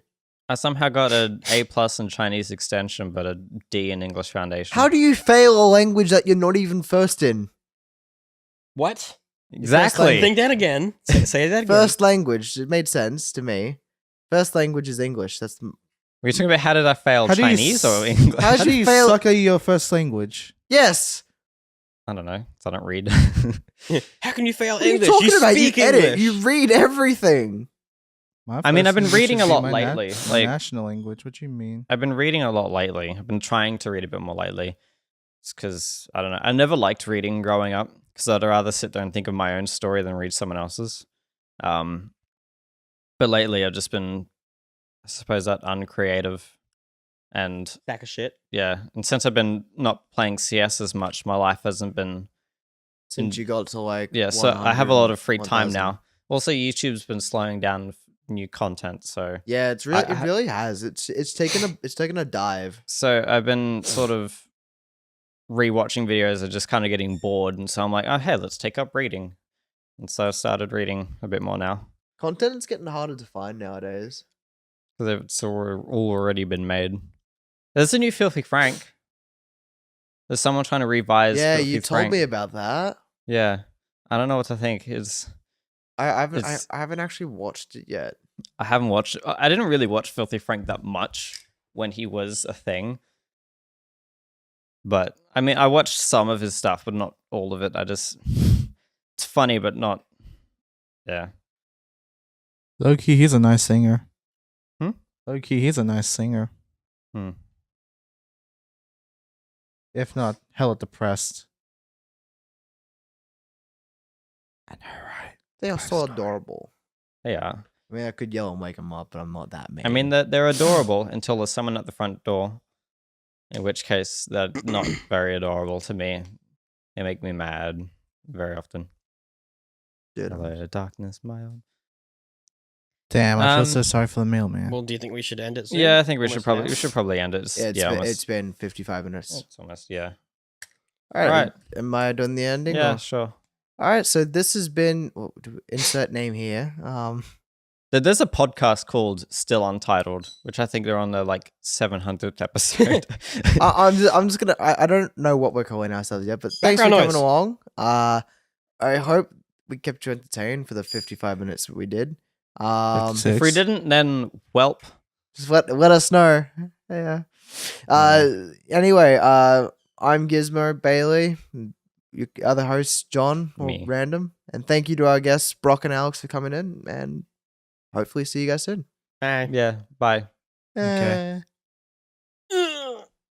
S1: I somehow got an A+ in Chinese extension, but a D in English foundation.
S2: How do you fail a language that you're not even first in?
S3: What?
S1: exactly?
S3: Think that again. Say that again.
S2: First language. It made sense to me. First language is English. That's the...
S1: Were you talking about how did I fail
S4: How do you
S1: Chinese
S4: s-
S1: or English?
S2: How
S4: How
S2: do
S4: do
S2: you
S4: you
S2: fail-
S4: suck at your first language?
S2: Yes.
S1: I don't know. 'Cause I don't read.
S3: How can you fail
S2: What are you
S3: English?
S2: talking about? You
S3: speak
S2: edit.
S3: English.
S2: You read everything.
S4: My
S1: I mean,
S4: first
S1: I've been
S4: language
S1: reading
S4: should
S1: a
S4: be
S1: lot
S4: my
S1: lately,
S4: my
S1: like-
S4: national language. What do you mean?
S1: I've been reading a lot lately. I've been trying to read a bit more lately. It's because, I don't know. I never liked reading growing up because I'd rather sit there and think of my own story than read someone else's. But lately I've just been, I suppose, that uncreative. And
S3: Sack of shit.
S1: yeah, and since I've been not playing CS as much, my life hasn't been
S2: Since you got to like...
S1: yeah. So I have a lot of free
S2: 100,
S1: time
S2: 1000.
S1: now. Also, YouTube's been slowing down with new content, so
S2: Yeah, it's really.
S1: I
S2: It really has. It's taken a dive.
S1: so I've been sort of rewatching videos and just kind of getting bored, and so I'm like, oh hey, let's take up reading, and so I started reading a bit more now
S2: Content's getting harder to find nowadays.
S1: because it's all already been made. There's a new Filthy Frank. There's someone trying to revise.
S2: Yeah,
S1: Filthy
S2: you told
S1: Frank.
S2: me about that.
S1: Yeah, I don't know what to think.
S2: I haven't.
S1: It's-
S2: I haven't actually watched it yet.
S1: I haven't watched. I didn't really watch Filthy Frank that much when he was a thing. But I mean, I watched some of his stuff, but not all of it. It's funny, but not. Yeah.
S4: Low-key, he's a nice singer.
S1: Hmm?
S4: Low-key, he's a nice singer.
S1: Hmm.
S4: If not, hella depressed. I know, right?
S2: They are
S4: Nice
S2: so
S4: story.
S2: adorable.
S1: Yeah.
S2: I mean, I could yell and wake them up, but I'm not that mean.
S1: I mean, they're adorable until there's someone at the front door. In which case, they're not very adorable to me. They make me mad very often.
S2: Dude,
S1: Hello, darkness, my own.
S4: Damn, I feel so
S1: Um,
S4: sorry for the mailman.
S3: Well, do you think we should end it soon?
S1: Yeah, I think we
S3: Almost
S1: should probably
S3: there?
S1: we should probably end it. It's,
S2: yeah,
S1: almost,
S2: it's been 55 minutes.
S1: it's almost yeah.
S2: All right.
S1: Alright.
S2: Am I doing the ending?
S1: Yeah,
S2: or-
S1: sure.
S2: All right. So this has been insert name here.
S1: There's a podcast called Still Untitled, which I think they're on their like 700th episode.
S2: I'm just gonna. I don't know what we're calling ourselves yet, but thanks for
S3: Background
S2: coming
S3: noise.
S2: along. I hope we kept you entertained for the 55 minutes that we did.
S4: 56.
S1: If we didn't, then welp.
S2: Just let us know. Yeah. Anyway, I'm Gizmo Bailey, your other host John or
S1: Me.
S2: Random, and thank you to our guests Brock and Alex for coming in, and hopefully see you guys soon.
S3: Bye.
S1: Yeah, bye.
S4: Okay.